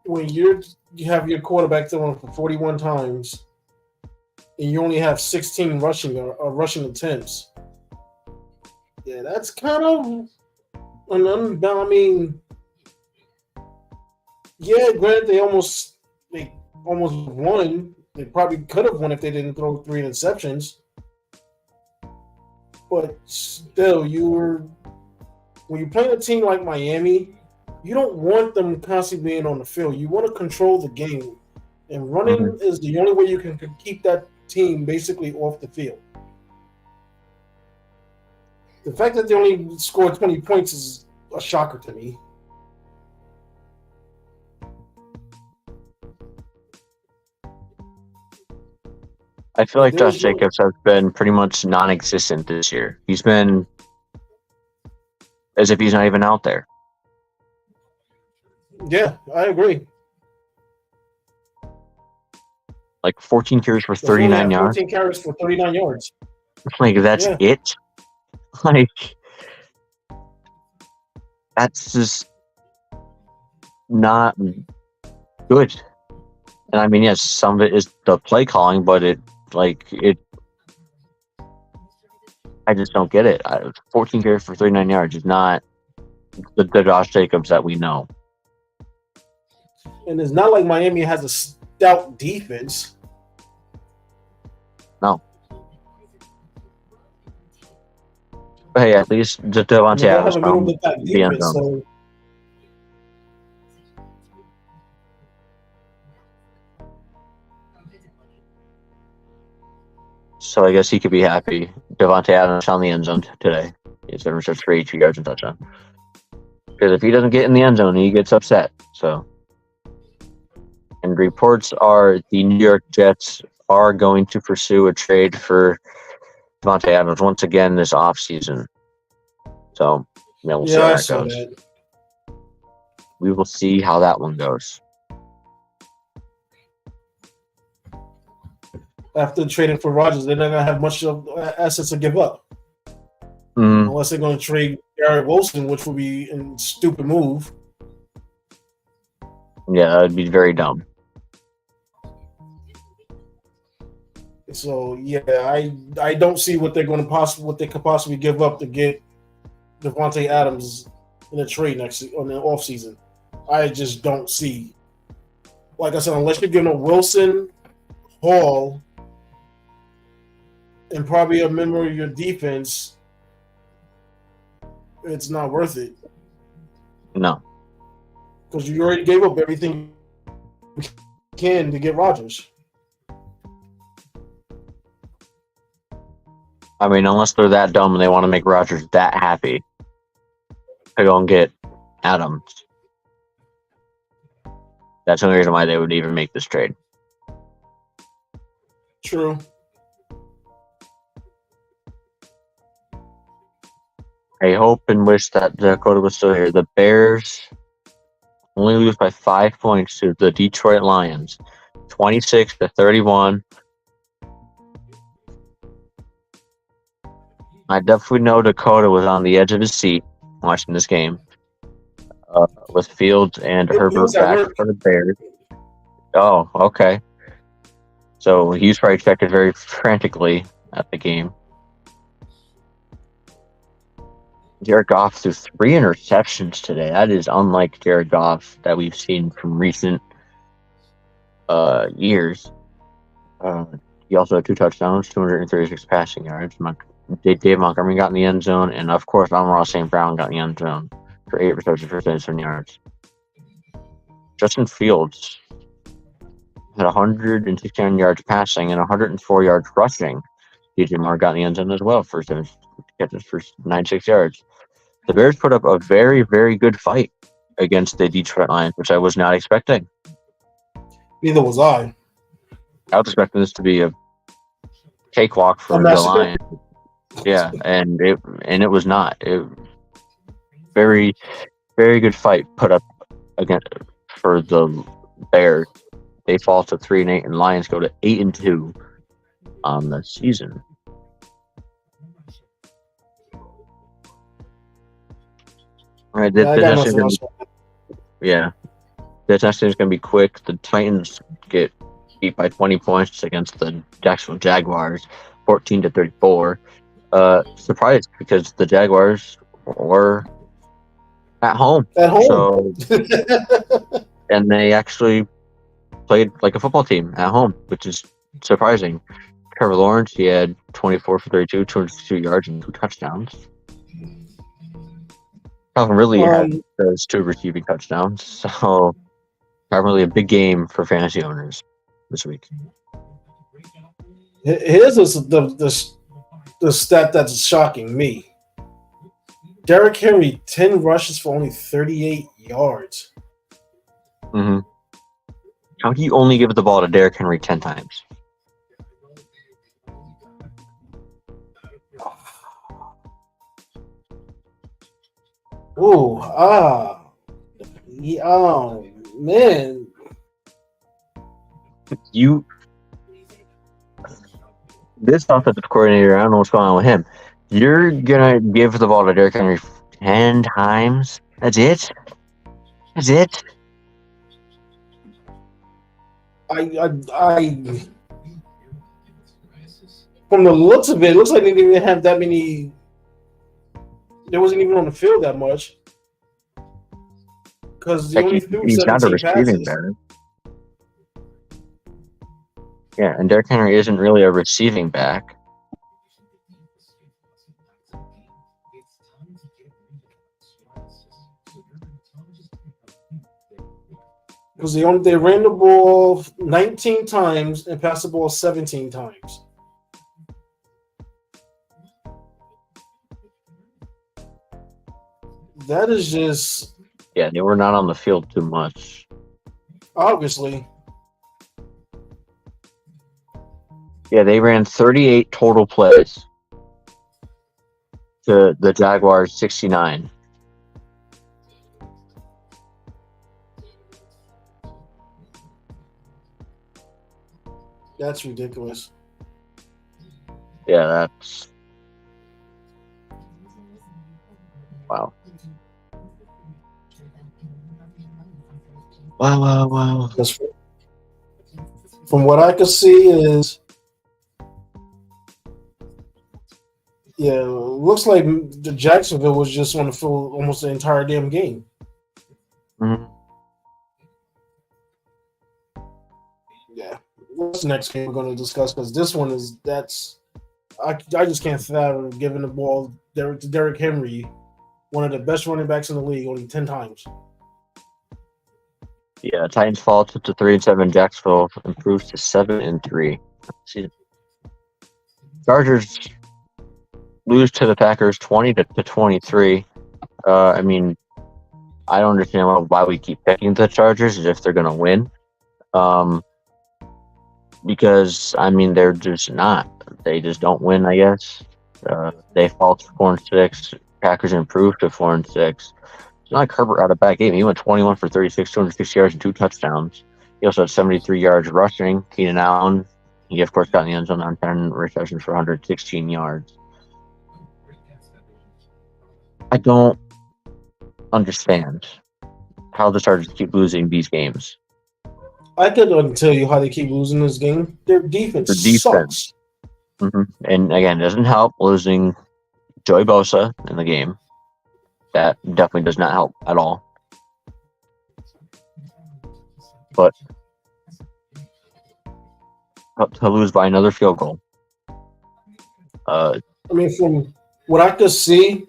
When you have your quarterback throwing for 41 times, and you only have 16 rushing attempts, yeah, that's kind of. I mean, yeah, granted, they almost won. They probably could have won if they didn't throw 3 interceptions. But still, when you're playing a team like Miami, you don't want them constantly being on the field. You want to control the game. And running is the only way you can keep that team basically off the field. The fact that they only scored 20 points is a shocker to me. I feel like Josh Jacobs has been pretty much non-existent this year. He's been as if he's not even out there. Yeah, I agree. Like 14 carries for 39 yards. 14 carries for 39 yards. Like, that's it? Like, that's just not good. And I mean, yes, some of it is the play calling, but I just don't get it. 14 carries for 39 yards is not the Josh Jacobs that we know. And it's not like Miami has a stout defense. No. But hey, at least just Devontae Adams found the end zone. So I guess he could be happy. Devontae Adams found the end zone today. He's going to reach for 82 yards and touchdown. Because if he doesn't get in the end zone, he gets upset. So, and reports are the New York Jets are going to pursue a trade for Devontae Adams once again this offseason. So, we'll see how that goes. We will see how that one goes. After trading for Rodgers, they're not going to have much of assets to give up. Unless they're going to trade Garrett Wilson, which would be a stupid move. Yeah, that would be very dumb. So yeah, I don't see what they could possibly give up to get Devontae Adams in a trade on the offseason. I just don't see. Like I said, unless you're giving up Wilson, Hall, and probably a member of your defense, it's not worth it. No. Because you already gave up everything you can to get Rodgers. I mean, unless they're that dumb and they want to make Rodgers that happy to go and get Adams. That's the only reason why they would even make this trade. True. I hope and wish that Dakota was still here. The Bears only lose by 5 points to the Detroit Lions, 26-31. I definitely know Dakota was on the edge of his seat watching this game with Fields and Herbert back for the Bears. Oh, okay. So he was probably checking very frantically at the game. Jared Goff threw 3 interceptions today. That is unlike Jared Goff that we've seen from recent years. He also had 2 touchdowns, 236 passing yards. Dave Montgomery got in the end zone, and of course, Amon-Ra St. Brown got in the end zone for 8 receptions for 77 yards. Justin Fields had 169 yards passing and 104 yards rushing. DJ Moore got in the end zone as well for 7 catches for 96 yards. The Bears put up a very, very good fight against the Detroit Lions, which I was not expecting. Neither was I. I was expecting this to be a cakewalk for the Lions. Yeah, and it was not. Very, very good fight put up again for the Bears. They fall to 3-8, and Lions go to 8-2 on the season. All right, this next is going to be quick. The Titans get beat by 20 points against the Jacksonville Jaguars, 14-34. Surprised because the Jaguars were at home. At home. So, and they actually played like a football team at home, which is surprising. Trevor Lawrence, he had 24 for 32, 252 yards, and 2 touchdowns. Calvin Ridley had those 2 receiving touchdowns. So, not really a big game for fantasy owners this week. Here's the stat that's shocking me. Derrick Henry, 10 rushes for only 38 yards. Mm-hmm. How do you only give the ball to Derrick Henry 10 times? Oh, man. This offensive coordinator, I don't know what's going on with him. You're going to give the ball to Derrick Henry 10 times? That's it? That's it? From the looks of it looks like they didn't even have that many. They wasn't even on the field that much. Because they only threw 17 passes. Back. Yeah, and Derrick Henry isn't really a receiving back. Because they ran the ball 19 times and passed the ball 17 times. That is just... Yeah, they were not on the field too much. Obviously. Yeah, they ran 38 total plays to the Jaguars 69. That's ridiculous. Yeah, that's... Wow. Wow. From what I can see is... Yeah, looks like the Jacksonville was just on the field almost the entire damn game. Mm-hmm. Yeah. What's the next game we're going to discuss? Because this one is I just can't fathom giving the ball to Derrick Henry, one of the best running backs in the league, only 10 times. Yeah, Titans fall to 3-7. Jacksonville improves to 7-3. Chargers lose to the Packers 20-23. I mean, I don't understand why we keep picking the Chargers as if they're going to win. Because, I mean, they're just not. They just don't win, I guess. They fall to 4-6. Packers improve to 4-6. It's not like Herbert had a bad game. He went 21 for 36, 260 yards, and 2 touchdowns. He also had 73 yards rushing. Keenan Allen, he, of course, got in the end zone on 10 receptions for 116 yards. I don't understand how the Chargers keep losing these games. I couldn't tell you how they keep losing this game. Their defense sucks. Mm-hmm. And again, it doesn't help losing Joey Bosa in the game. That definitely does not help at all. But to lose by another field goal. I mean, from what I could see,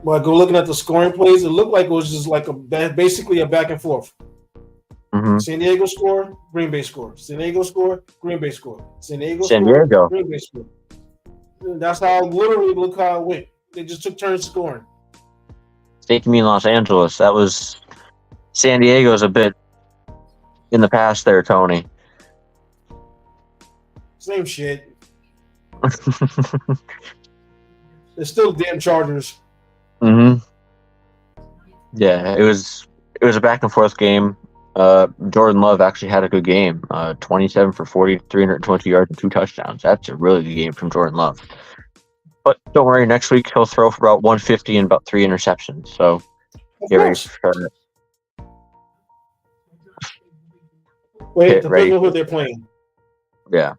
like looking at the scoring plays, it looked like it was just like basically a back and forth. Mm-hmm. San Diego score, Green Bay score. San Diego score, Green Bay score. San Diego, Green Bay score. That's how literally look how it went. They just took turns scoring. State to me in Los Angeles. That was San Diego's a bit in the past there, Tony. Same shit. They're still damn Chargers. Mm-hmm. Yeah, it was a back and forth game. Jordan Love actually had a good game. 27 for 40, 320 yards and 2 touchdowns. That's a really good game from Jordan Love. But don't worry, next week he'll throw for about 150 and about 3 interceptions. So get ready for it. Wait, depending on who they're playing. Yeah.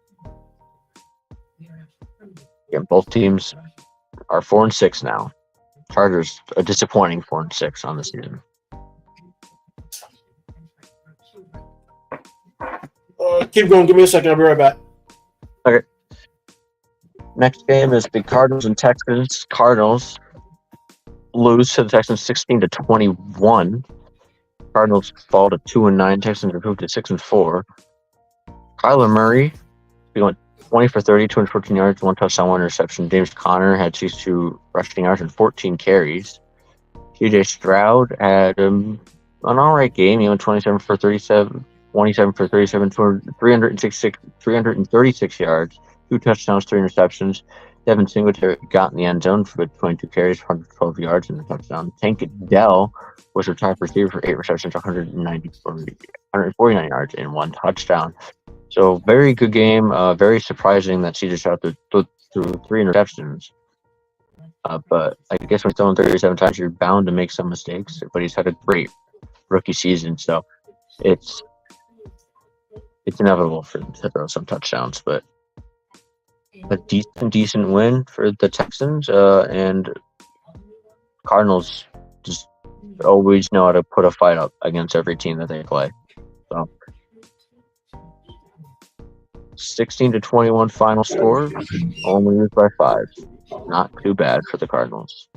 Yeah, both teams are 4-6 now. Chargers a disappointing 4-6 on the season. Keep going. Give me a second. I'll be right back. Okay. Next game is the Cardinals and Texans. Cardinals lose to the Texans 16-21. Cardinals fall to 2-9. Texans improve to 6-4. Kyler Murray, he went 20 for 30, 214 yards, 1 touchdown, 1 interception. James Conner had 62 rushing yards and 14 carries. CJ Stroud had an all right game. He went 27 for 37, 336 yards, 2 touchdowns, 3 interceptions. Devin Singletary got in the end zone for 22 carries, 112 yards, and a touchdown. Tank Dell was their top receiver for 8 receptions, 149 yards, and 1 touchdown. So very good game. Very surprising that CJ Stroud threw 3 interceptions. But I guess when throwing 37 times, you're bound to make some mistakes. But he's had a great rookie season, so it's inevitable for him to throw some touchdowns. But a decent win for the Texans, and Cardinals just always know how to put a fight up against every team that they play. So 16-21 final score, only lose by 5. Not too bad for the Cardinals.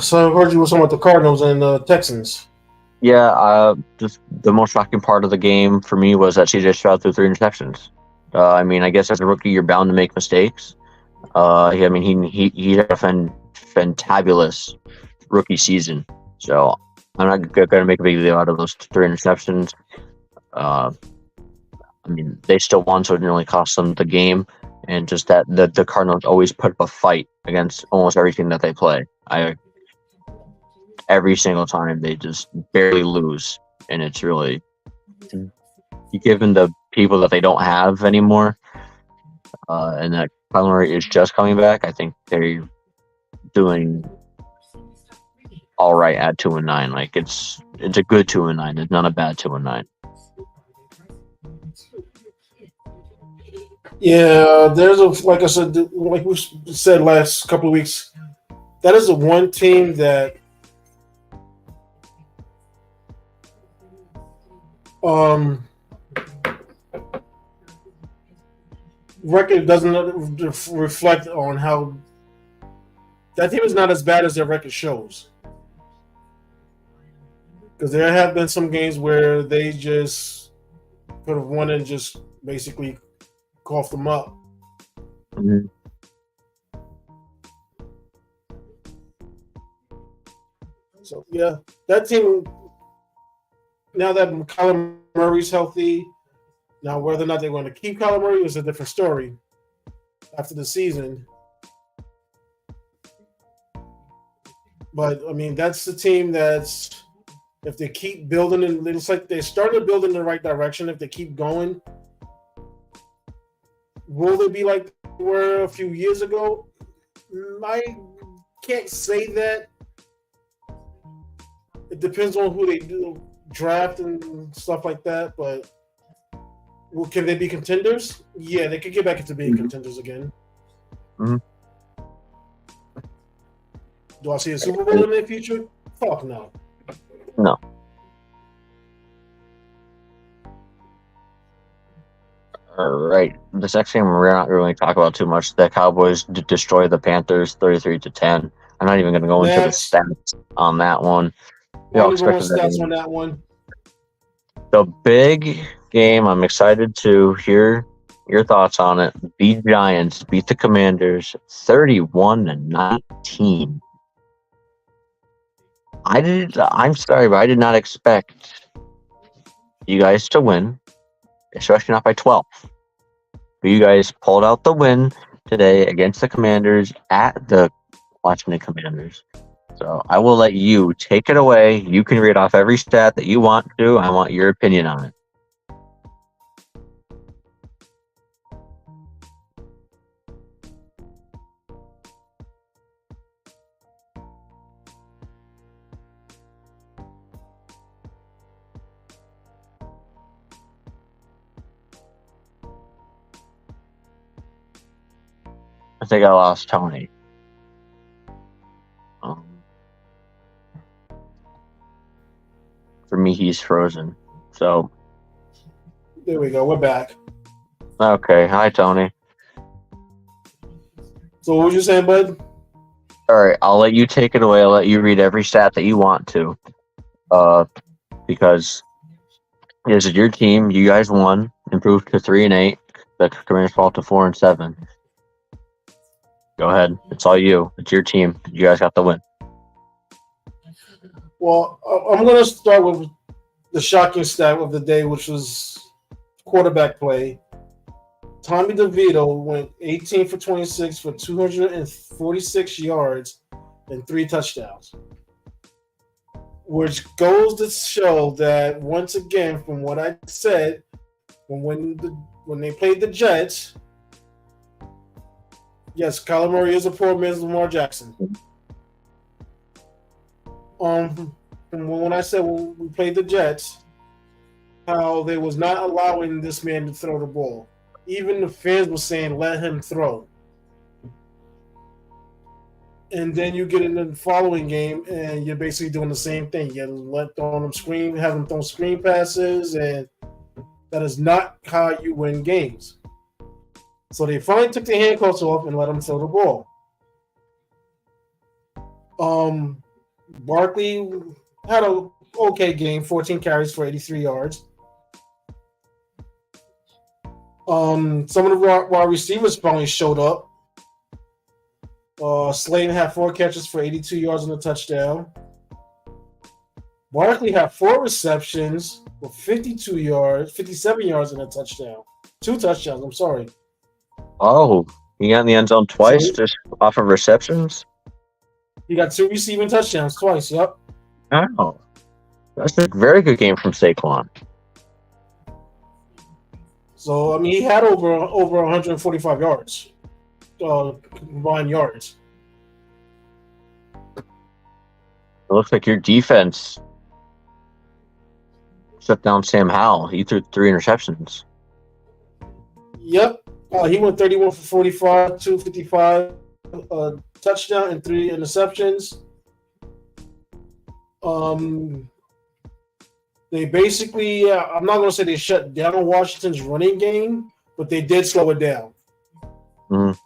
So I heard you were talking about the Cardinals and the Texans. Yeah, just the most shocking part of the game for me was that CJ Stroud threw 3 interceptions. I mean, I guess as a rookie, you're bound to make mistakes. He had a fantabulous rookie season. So I'm not going to make a big deal out of those 3 interceptions. I mean, they still won, so it didn't really cost them the game. And just that the Cardinals always put up a fight against almost everything that they play. Every single time they just barely lose, and it's really, given the people that they don't have anymore, and that Kyler Murray is just coming back. I think they're doing all right at 2-9. Like it's a good 2-9. It's not a bad 2-9. Yeah, like I said, like we said last couple of weeks, that is the one team that record doesn't reflect on how that team is not as bad as their record shows. Because there have been some games where they just could have won and just basically coughed them up. Mm-hmm. So yeah, that team. Now that Kyler Murray's healthy, now whether or not they're going to keep Kyler Murray is a different story after the season. But I mean, that's the team that's, if they keep building, and it's like they're starting to build in the right direction. If they keep going, will they be like they were a few years ago? I can't say that. It depends on who they do draft and stuff like that. But can they be contenders? Yeah, they could get back into being contenders again. Mm-hmm. Do I see a Super Bowl in their future? Fuck no. No. All right. This next game we're not really talk about too much. The Cowboys destroy the Panthers 33-10. I'm not even going to go into the stats on that one. We all expected stats on that one. The big game, I'm excited to hear your thoughts on it. The Giants beat the Commanders 31-19. I'm sorry, but I did not expect you guys to win, especially not by 12. But you guys pulled out the win today against the Commanders at the Washington Commanders. So I will let you take it away. You can read off every stat that you want to. I want your opinion on it. I think I lost Tony. me, he's frozen. So, There we go. We're back. okay. Hi, Tony. So what was you saying, bud? All right, I'll let you take it away. I'll let you read every stat that you want to, because this is your team. You guys won, improved to 3-8. The Commanders fall to 4-7. Go ahead. It's all you. It's your team. You guys got the win. Well, I'm going to start with the shocking stat of the day, which was quarterback play. Tommy DeVito went 18 for 26 for 246 yards and 3 touchdowns, which goes to show that, once again, from what I said, when they played the Jets, yes, Kyler Murray is a poor man's Lamar Jackson. From when I said when we played the Jets, how they was not allowing this man to throw the ball. Even the fans were saying, let him throw. And then you get in the following game, and you're basically doing the same thing. You have them throw screen passes, and that is not how you win games. So they finally took the handcuffs off and let him throw the ball. Barkley had an okay game, 14 carries for 83 yards. Some of the wide receivers finally showed up. Slayton had 4 catches for 82 yards and a touchdown. Barkley had 4 receptions for 57 yards and a touchdown. 2 touchdowns, I'm sorry. Oh, he got in the end zone twice just off of receptions? He got 2 receiving touchdowns twice, yep. Oh, that's a very good game from Saquon. So, I mean, he had over 145 yards, combined yards. It looks like your defense shut down Sam Howell. He threw 3 interceptions. Yep. He went 31 for 45, 255, touchdown, and 3 interceptions. They basically, I'm not going to say they shut down Washington's running game, but they did slow it down. Mm.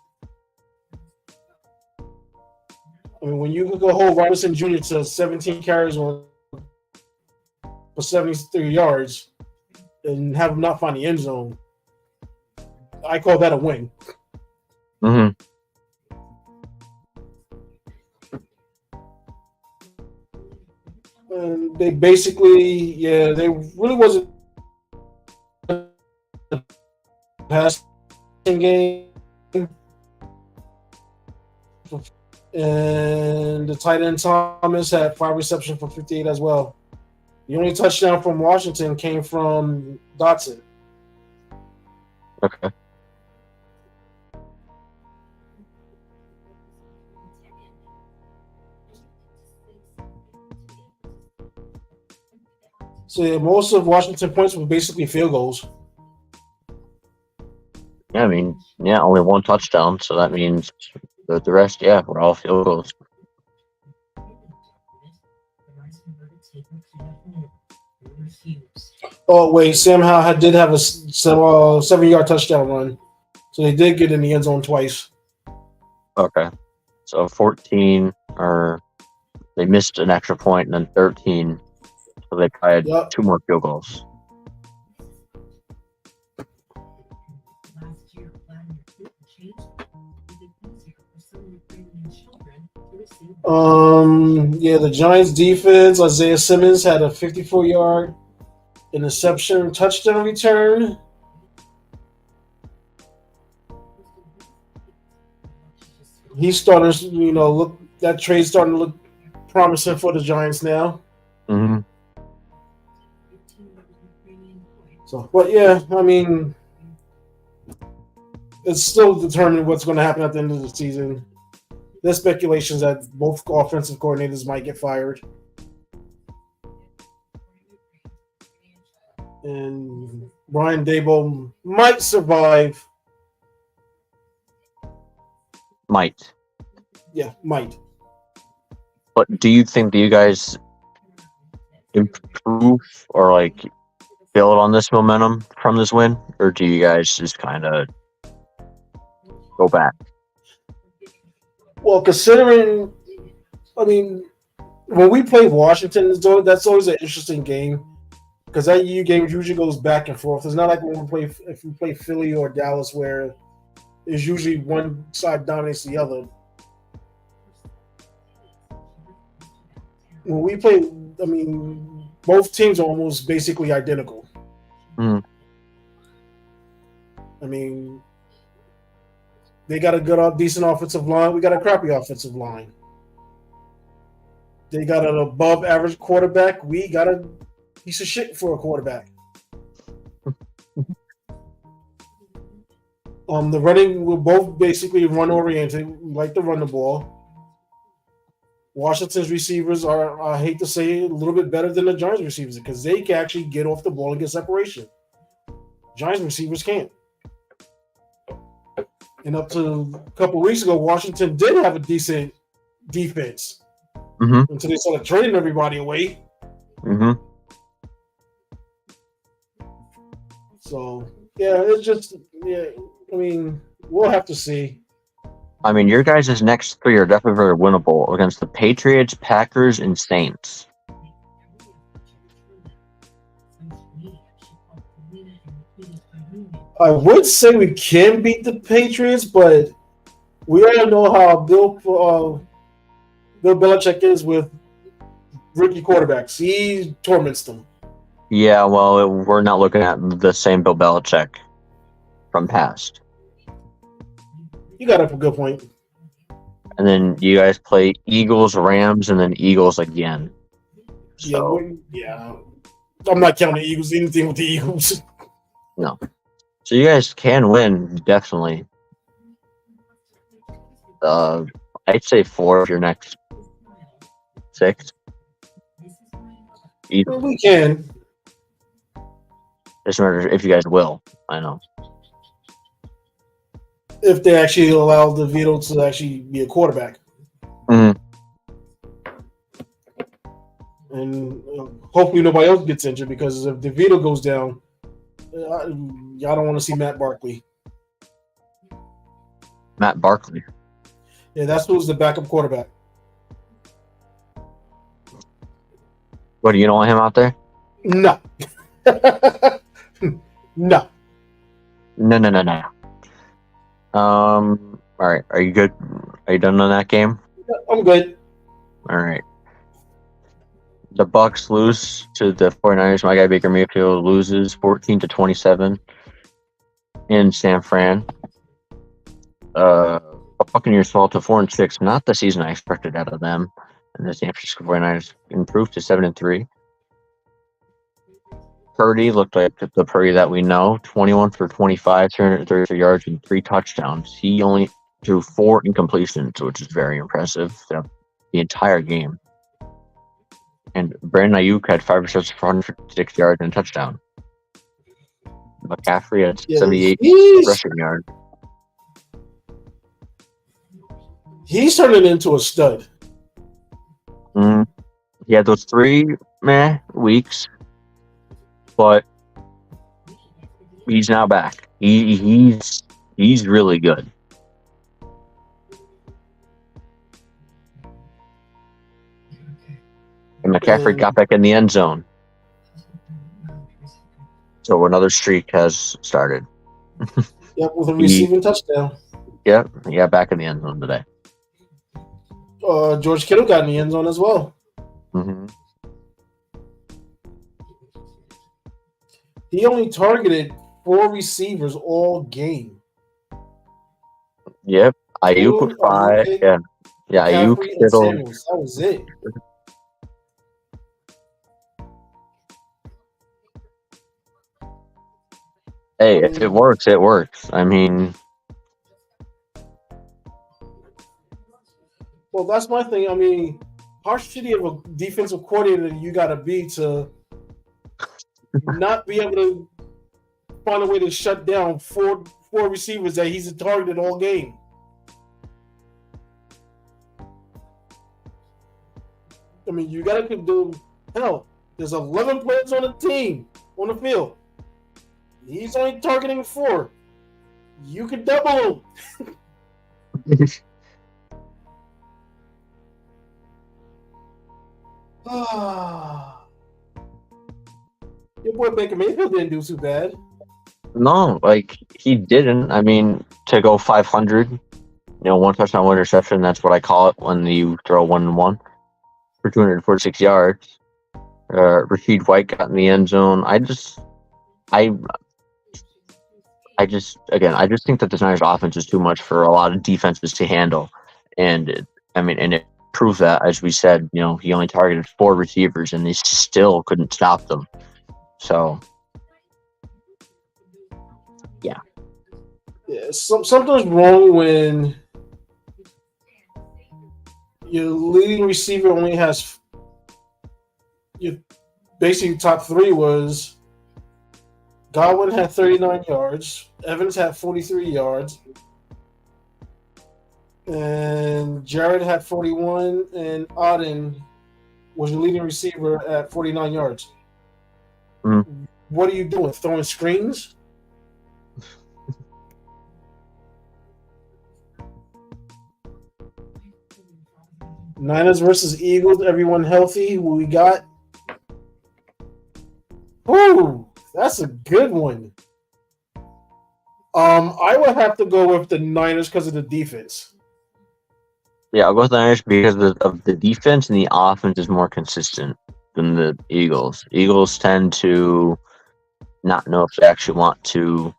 I mean, when you could go hold Robinson Jr. to 17 carries for 73 yards and have him not find the end zone, I call that a win. Mm-hmm. And they basically, they really wasn't a passing game. And the tight end Thomas had 5 receptions for 58 as well. The only touchdown from Washington came from Dotson. Okay. So most of Washington points were basically field goals. Yeah, I mean, only 1 touchdown, so that means the rest, were all field goals. Oh, wait, Sam Howell did have a 7-yard touchdown run. So they did get in the end zone twice. Okay. So 14, or they missed an extra point, and then 13. So they probably had 2 more field goals. The Giants defense, Isaiah Simmons had a 54-yard interception touchdown return. He's starting to, that trade's starting to look promising for the Giants now. Mm-hmm. So, but I mean, it's still determined what's going to happen at the end of the season. There's speculations that both offensive coordinators might get fired. And Brian Daboll might survive. Might. Yeah, might. But do you improve or like build on this momentum from this win, or do you guys just kind of go back? Well, considering, I mean, when we play Washington, that's always an interesting game because that EU game usually goes back and forth. It's not like when if we play Philly or Dallas where it's usually one side dominates the other. When we play, I mean, both teams are almost basically identical. Mm. I mean, they got a good, decent offensive line. We got a crappy offensive line. They got an above average quarterback. We got a piece of shit for a quarterback. The running, we're both basically run oriented. We like to run the ball. Washington's receivers are, I hate to say it, a little bit better than the Giants receivers because they can actually get off the ball and get separation. Giants receivers can't. And up to a couple of weeks ago, Washington did have a decent defense until they started trading everybody away. Mm-hmm. So, yeah, it's just, yeah, I mean, we'll have to see. I mean, your guys' next three are definitely very winnable against the Patriots, Packers, and Saints. I would say we can beat the Patriots, but we all know how Bill Belichick is with rookie quarterbacks. He torments them. Yeah, well, we're not looking at the same Bill Belichick from past. You got up a good point. And then you guys play Eagles, Rams, and then Eagles again. So, yeah. I'm not counting the Eagles. Anything with the Eagles. No. So you guys can win, definitely. I'd say 4 of your next 6. Well, we can. Doesn't matter if you guys will. I know. If they actually allow DeVito to actually be a quarterback. Mm-hmm. And hopefully nobody else gets injured because if DeVito goes down, y'all don't want to see Matt Barkley. Matt Barkley. Yeah, that's who's the backup quarterback. What, do you don't want him out there? No. No. No. All right. Are you good? Are you done on that game? I'm good. All right. The Bucks lose to the 49ers. My guy Baker Mayfield loses 14-27 in San Fran. Buccaneers fall to 4-6. Not the season I expected out of them. And the San Francisco 49ers improved to 7-3. Purdy looked like the Purdy that we know. 21 for 25, 333 yards, and 3 touchdowns. He only threw 4 incompletions, which is very impressive. The entire game. And Brandon Ayuk had 5 receptions for 156 yards and a touchdown. McCaffrey had 78 rushing yards. He's turning into a stud. He had those 3 weeks, but he's now back. He's really good. And McCaffrey got back in the end zone. So another streak has started. Yep, with a receiving touchdown. Yep, he got back in the end zone today. George Kittle got in the end zone as well. Mm-hmm. He only targeted 4 receivers all game. Yep, Ayuk with 5. Yeah, Ayuk, Kittle. That was it. Hey, if it works, it works. I mean, well, that's my thing. I mean, how shitty of a defensive coordinator you got to be to not be able to find a way to shut down four receivers that he's targeted all game. I mean, you got to do hell. There's 11 players on the team on the field. He's only targeting 4. You could double him. Your boy Baker Mayfield didn't do too bad. No, like he didn't. I mean, to go 500, 1 touchdown, 1 interception. That's what I call it when you throw 1-1 for 246 yards. Rashid White got in the end zone. I just think that the Niners offense is too much for a lot of defenses to handle. And it proves that, as we said, he only targeted 4 receivers and they still couldn't stop them. So, yeah. Yeah, something's wrong when your leading receiver only has your basically top 3 was Godwin had 39 yards, Evans had 43 yards, and Jared had 41, and Auden was your leading receiver at 49 yards. Mm-hmm. What are you doing? Throwing screens? Niners versus Eagles. Everyone healthy? Who we got? Ooh, that's a good one. I would have to go with the Niners because of the defense. Yeah, I'll go with the Niners because of the defense, and the offense is more consistent than the Eagles. Eagles tend to not know if they actually want to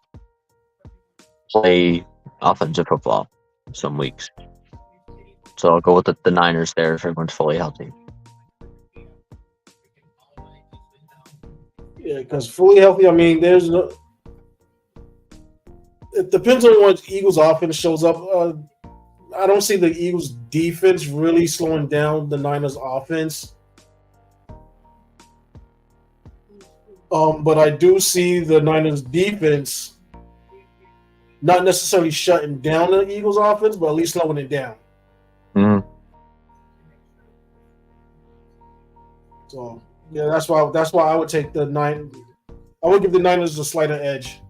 play offensive football some weeks. So I'll go with the Niners there if everyone's fully healthy. Yeah, because fully healthy, there's no. It depends on what Eagles offense shows up. I don't see the Eagles defense really slowing down the Niners offense. But I do see the Niners defense not necessarily shutting down the Eagles offense, but at least slowing it down. Mm-hmm. So yeah, that's why I would take the Niners. I would give the Niners a slighter edge.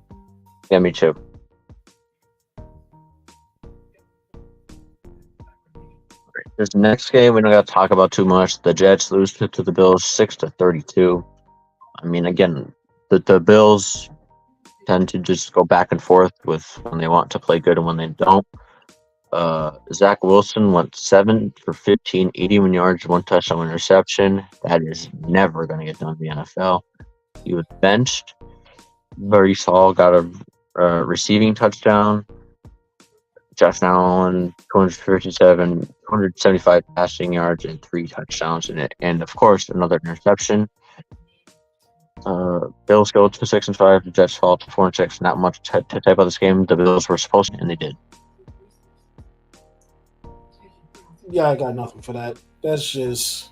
Yeah, me too. This next game we don't got to talk about too much. The Jets lose to the Bills 6-32. Again, the Bills tend to just go back and forth with when they want to play good and when they don't. Zach Wilson went 7 for 15, 81 yards, 1 touchdown, 1 interception. That is never going to get done in the NFL. He was benched. Breece Hall got a receiving touchdown. Josh Allen, 275 passing yards and 3 touchdowns in it. And, of course, another interception. Bills go to 6-5. The Jets fall to 4-6. Not much to type of this game. The Bills were supposed to, and they did. Yeah, I got nothing for that. That's just.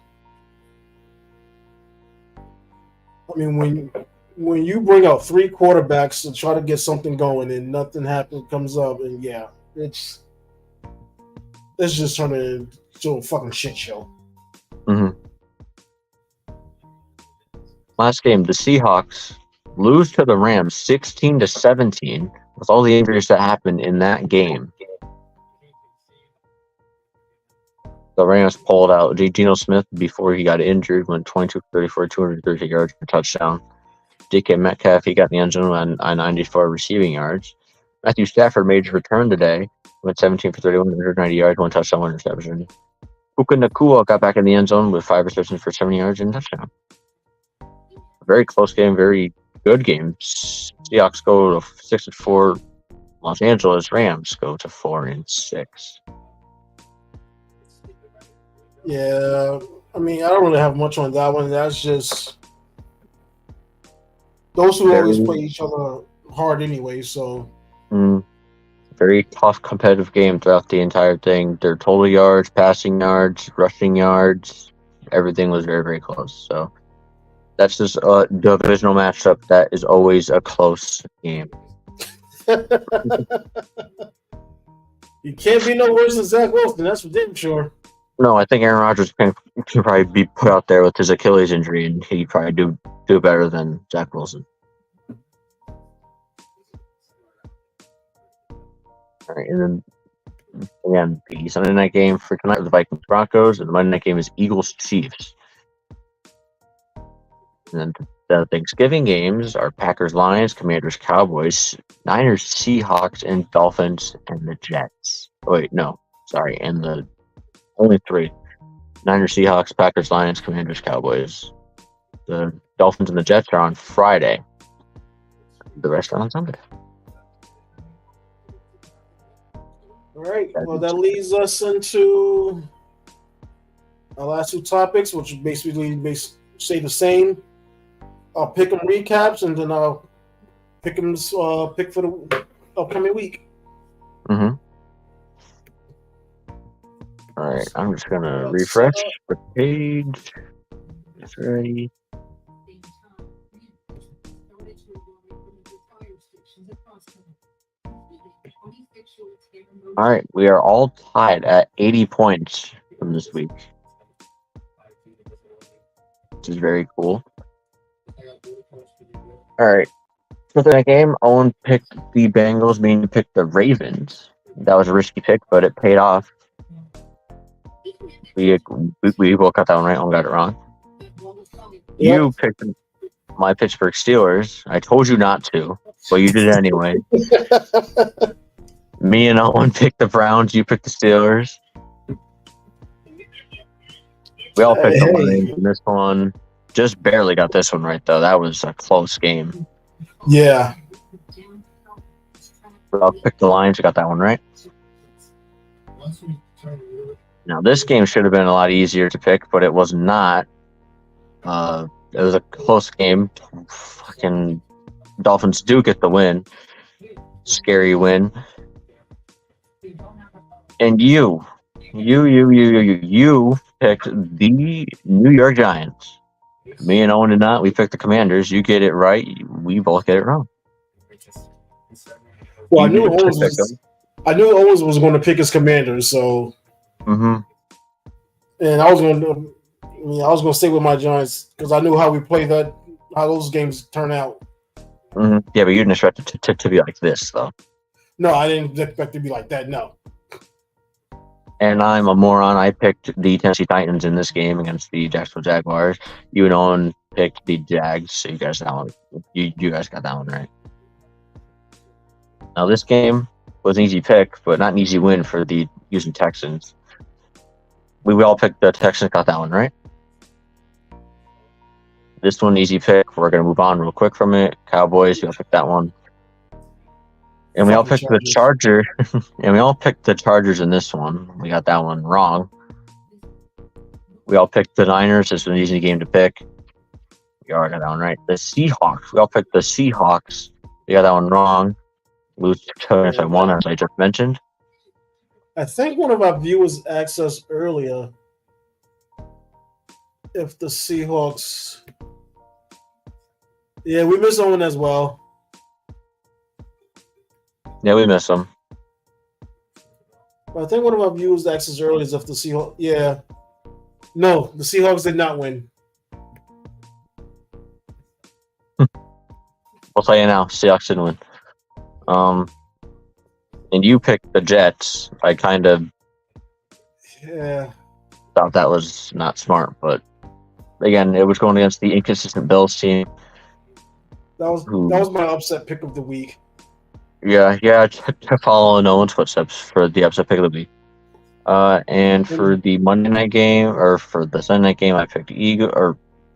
When you bring out 3 quarterbacks to try to get something going and nothing comes up, and yeah, it's just turning into a fucking shit show. Mm-hmm. Last game, the Seahawks lose to the Rams 16-17 with all the injuries that happened in that game. The Rams pulled out. Geno Smith, before he got injured, went 22-34, 230 yards and a touchdown. DK Metcalf, he got in the end zone on 94 receiving yards. Matthew Stafford made his return today, went 17 for 31, 190 yards, 1 touchdown, 1 interception. Puka Nacua got back in the end zone with 5 receptions for 70 yards and a touchdown. Very close game, very good game. Seahawks go to 6-4. Los Angeles Rams go to 4-6. Yeah, I don't really have much on that one. That's just those who always play each other hard anyway. So very tough competitive game throughout the entire thing. Their total yards, passing yards, rushing yards, everything was very, very close. So that's just a divisional matchup that is always a close game. You can't be no worse than Zach Wilson. That's for damn sure. No, I think Aaron Rodgers can probably be put out there with his Achilles injury, and he'd probably do better than Zach Wilson. All right, and then again, the Sunday night game for tonight was the Vikings Broncos, and the Monday night game is Eagles Chiefs. And then the Thanksgiving games are Packers Lions, Commanders Cowboys, Niners Seahawks, and Dolphins and the Jets. Oh, wait, no, sorry, and the only three: Niners Seahawks, Packers Lions, Commanders Cowboys. The Dolphins and the Jets are on Friday. The rest are on Sunday. All right. Well, that leads us into our last two topics, which basically say the same. I'll pick them recaps, and then I'll pick them pick for the upcoming week. Mm-hmm. All right. I'm just gonna refresh the page. It's ready. All right, we are all tied at 80 points from this week, which is very cool. All right, for the game, Owen picked the Bengals, meaning picked the Ravens. That was a risky pick, but it paid off. We both got that one right. Owen got it wrong. Yep. You picked my Pittsburgh Steelers. I told you not to, but you did it anyway. Me and Owen picked the Browns. You picked the Steelers. We all picked the Lions in this one. Just barely got this one right, though. That was a close game. Yeah. We all picked the Lions. We got that one right. Now, this game should have been a lot easier to pick, but it was not. It was a close game. Fucking Dolphins do get the win. Scary win. And you picked the New York Giants. Me and Owen did not. We picked the Commanders. You get it right. We both get it wrong. Well, I knew Owens was going to pick his Commanders, so. Mm-hmm. And I was going to stay with my Giants because I knew how we played how those games turn out. Mm-hmm. Yeah, but you didn't expect it to be like this, though. No, I didn't expect it to be like that. No. And I'm a moron. I picked the Tennessee Titans in this game against the Jacksonville Jaguars. You and Owen picked the Jags, so you guys got that one right. Now this game was an easy pick, but not an easy win for the Houston Texans. We all picked the Texans, got that one right. This one, easy pick. We're gonna move on real quick from it. Cowboys, you all picked that one. And we all picked the Chargers. And we all picked the Chargers in this one. We got that one wrong. We all picked the Niners. It's an easy game to pick. We already got that one right. The Seahawks. We all picked the Seahawks. We got that one wrong. Lose 2-1, as I just mentioned. I think one of our viewers asked us earlier if the Seahawks. Yeah, we missed Owen as well. Yeah, we missed them. But I think one of our viewers asked us earlier if the Seahawks. Yeah. No, the Seahawks did not win. I'll tell you now, Seahawks didn't win. And you picked the Jets. I kind of thought that was not smart, but again, it was going against the inconsistent Bills team. That was my upset pick of the week. Yeah, to follow in Owen's footsteps for the upset pick of the week. And for the Monday night game, or for the Sunday night game, I picked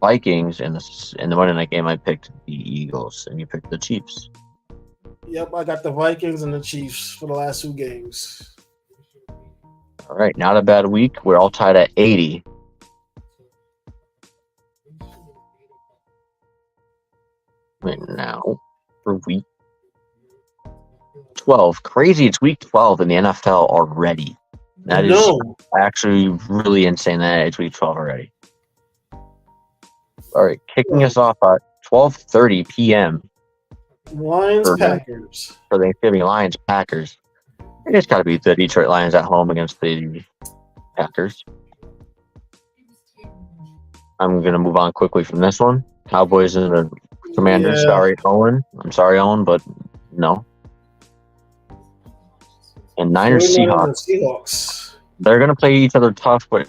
Vikings, and in the Monday night game, I picked the Eagles, and you picked the Chiefs. Yep, I got the Vikings and the Chiefs for the last two games. All right, not a bad week. We're all tied at 80. And now for week 12. Crazy, it's week 12 in the NFL already. That is actually really insane that it's week 12 already. All right, kicking us off at 12:30 p.m. Packers. For Thanksgiving, Lions-Packers. It's got to be the Detroit Lions at home against the Packers. I'm gonna move on quickly from this one. Cowboys and the Commanders. Yeah. Sorry, Owen. I'm sorry, Owen, but no. And Niners 49ers and Seahawks. Seahawks. They're gonna play each other tough, but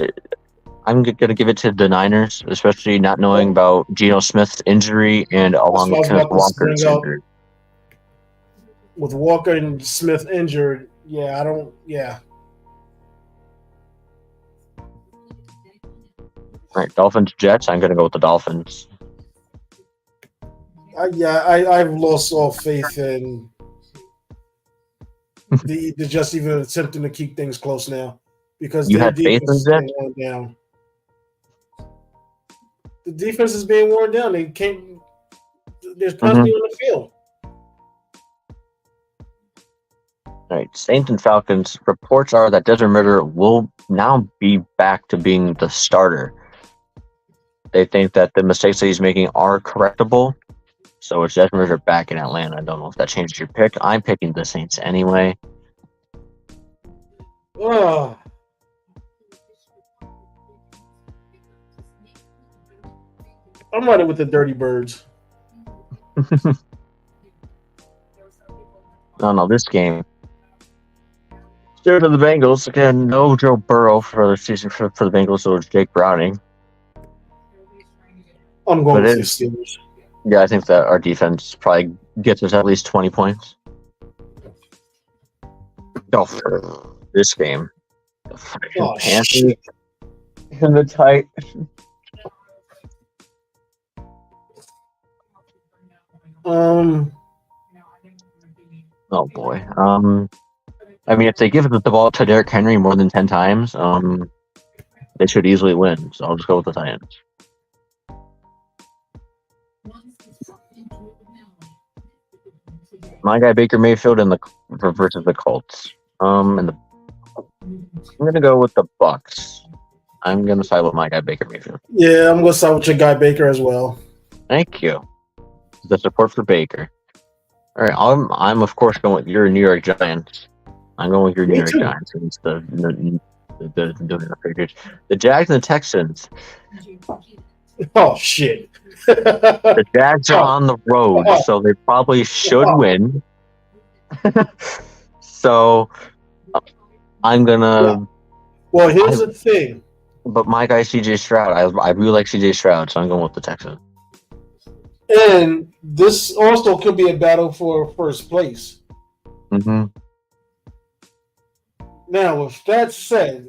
I'm gonna give it to the Niners, especially not knowing about Geno Smith's injury and That's along what I with was Kenneth about to Walker's bring up. injury. With Walker and Smith injured, yeah, I don't. Yeah, All right, Dolphins Jets. I'm gonna go with the Dolphins. I've lost all faith in the just even attempting to keep things close now because You their had faith defense in is Jets? being worn down. The defense is being worn down. They can't. They're constantly on the field. All right, Saints and Falcons. Reports are that Desmond Ridder will now be back to being the starter. They think that the mistakes that he's making are correctable. So it's Desmond Ridder back in Atlanta. I don't know if that changes your pick. I'm picking the Saints anyway. Oh, I'm running with the Dirty Birds. No, this game. Due to the Bengals, again, no Joe Burrow for the season for the Bengals, so it's Jake Browning. I'm going But with it the is- Steelers. Yeah, I think that our defense probably gets us at least 20 points. Oh, this game. The freaking Oh, Panthers shit. and the Titans. Oh boy. I mean, if they give the ball to Derrick Henry more than 10 times, they should easily win. So I'll just go with the Titans. My guy Baker Mayfield and the versus the Colts. I'm gonna go with the Bucks. I'm gonna side with my guy Baker Mayfield. Yeah, I'm going to side with your guy Baker as well. Thank you. The support for Baker. All right, I'm of course going with your New York Giants. I'm going with your New Me York too. Giants against the Patriots. The Jags and the Texans. Oh, shit. The Jags are on the road, so they probably should win. So I'm gonna. Well, here's the thing. But my guy CJ Stroud, I really like CJ Stroud, so I'm going with the Texans. And this also could be a battle for first place. Mm-hmm. Now, with that said,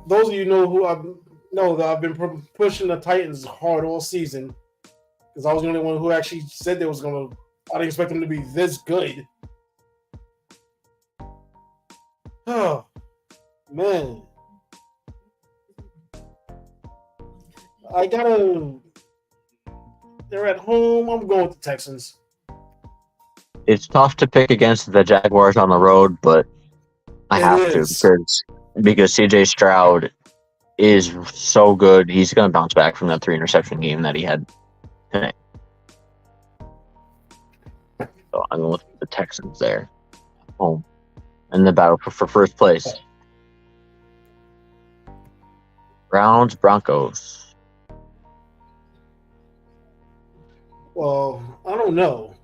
those of you know that I've been pushing the Titans hard all season because I was the only one who actually said they was gonna. I didn't expect them to be this good. Oh man, I gotta. They're at home. I'm going with the Texans. It's tough to pick against the Jaguars on the road, but I have to because CJ Stroud is so good. He's going to bounce back from that 3-interception game that he had today. So I'm going with the Texans there, home, in the battle for first place. Browns, Broncos. Well, I don't know.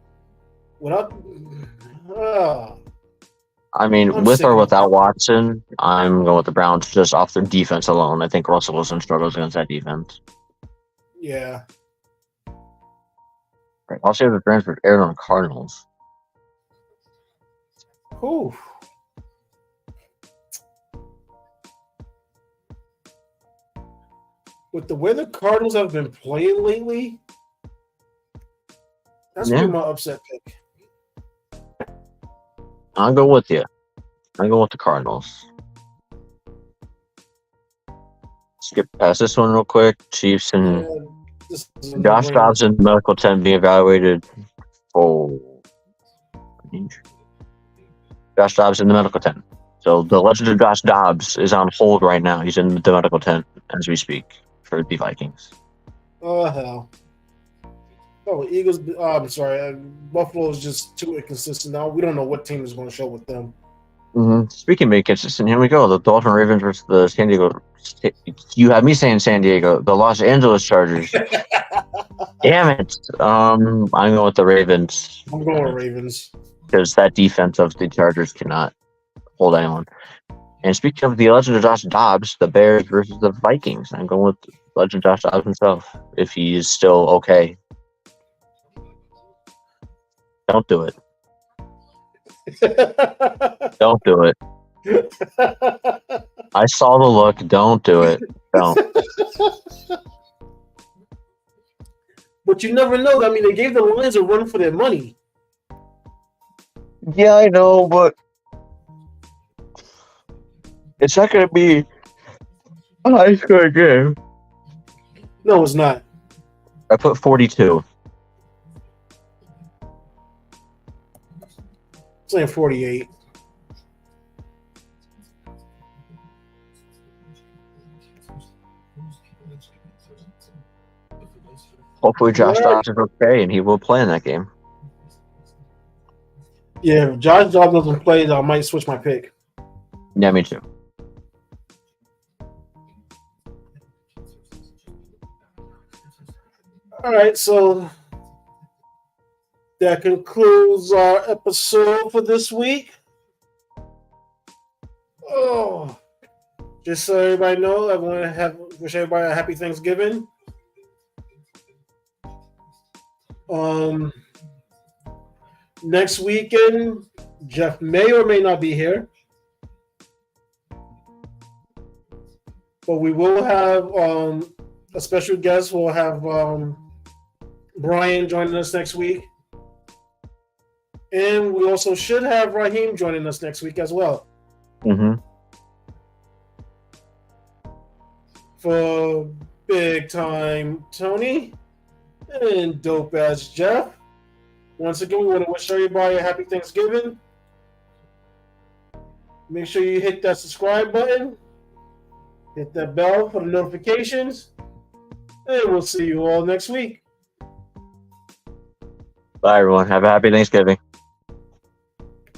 I mean, I'm with sick or of without Watson, I'm going with the Browns just off their defense alone. I think Russell Wilson struggles against that defense. Yeah. Right, I'll say the Rams for Arizona Cardinals. Ooh. With the way the Cardinals have been playing lately, that's gonna be my upset pick. I'll go with you. I'll go with the Cardinals. Skip past this one real quick. Chiefs and Josh Dobbs in the medical tent being evaluated for injury. Josh Dobbs in the medical tent. So the legend of Josh Dobbs is on hold right now. He's in the medical tent as we speak for the Vikings. Oh hell. Oh, Eagles. I'm sorry. Buffalo is just too inconsistent now. We don't know what team is going to show with them. Speaking of being consistent, here we go. The Baltimore Ravens versus the San Diego. You have me saying San Diego. The Los Angeles Chargers. Damn it. I'm going with the Ravens. I'm going with Ravens. Because that defense of the Chargers cannot hold anyone. And speaking of the legend of Josh Dobbs, the Bears versus the Vikings. I'm going with legend Josh Dobbs himself, if he is still okay. Don't do it. Don't do it. I saw the look. Don't do it. Don't. But you never know. I mean, they gave the Lions a run for their money. Yeah, I know, but it's not going to be a high-scoring game. No, it's not. I put 42. It's like 48. Hopefully Josh Dobbs is okay and he will play in that game. Yeah, if Josh Dobbs doesn't play, I might switch my pick. Yeah, me too. All right, so that concludes our episode for this week. Oh, just so everybody knows, I want to wish everybody a happy Thanksgiving. Next weekend, Jeff may or may not be here, but we will have a special guest. We'll have Brian joining us next week, and we also should have Raheem joining us next week as well. For Big Time Tony and Dope Ass Jeff. Once again, we want to wish everybody a happy Thanksgiving. Make sure you hit that subscribe button, hit that bell for the notifications, and we'll see you all next week. Bye, everyone. Have a happy Thanksgiving.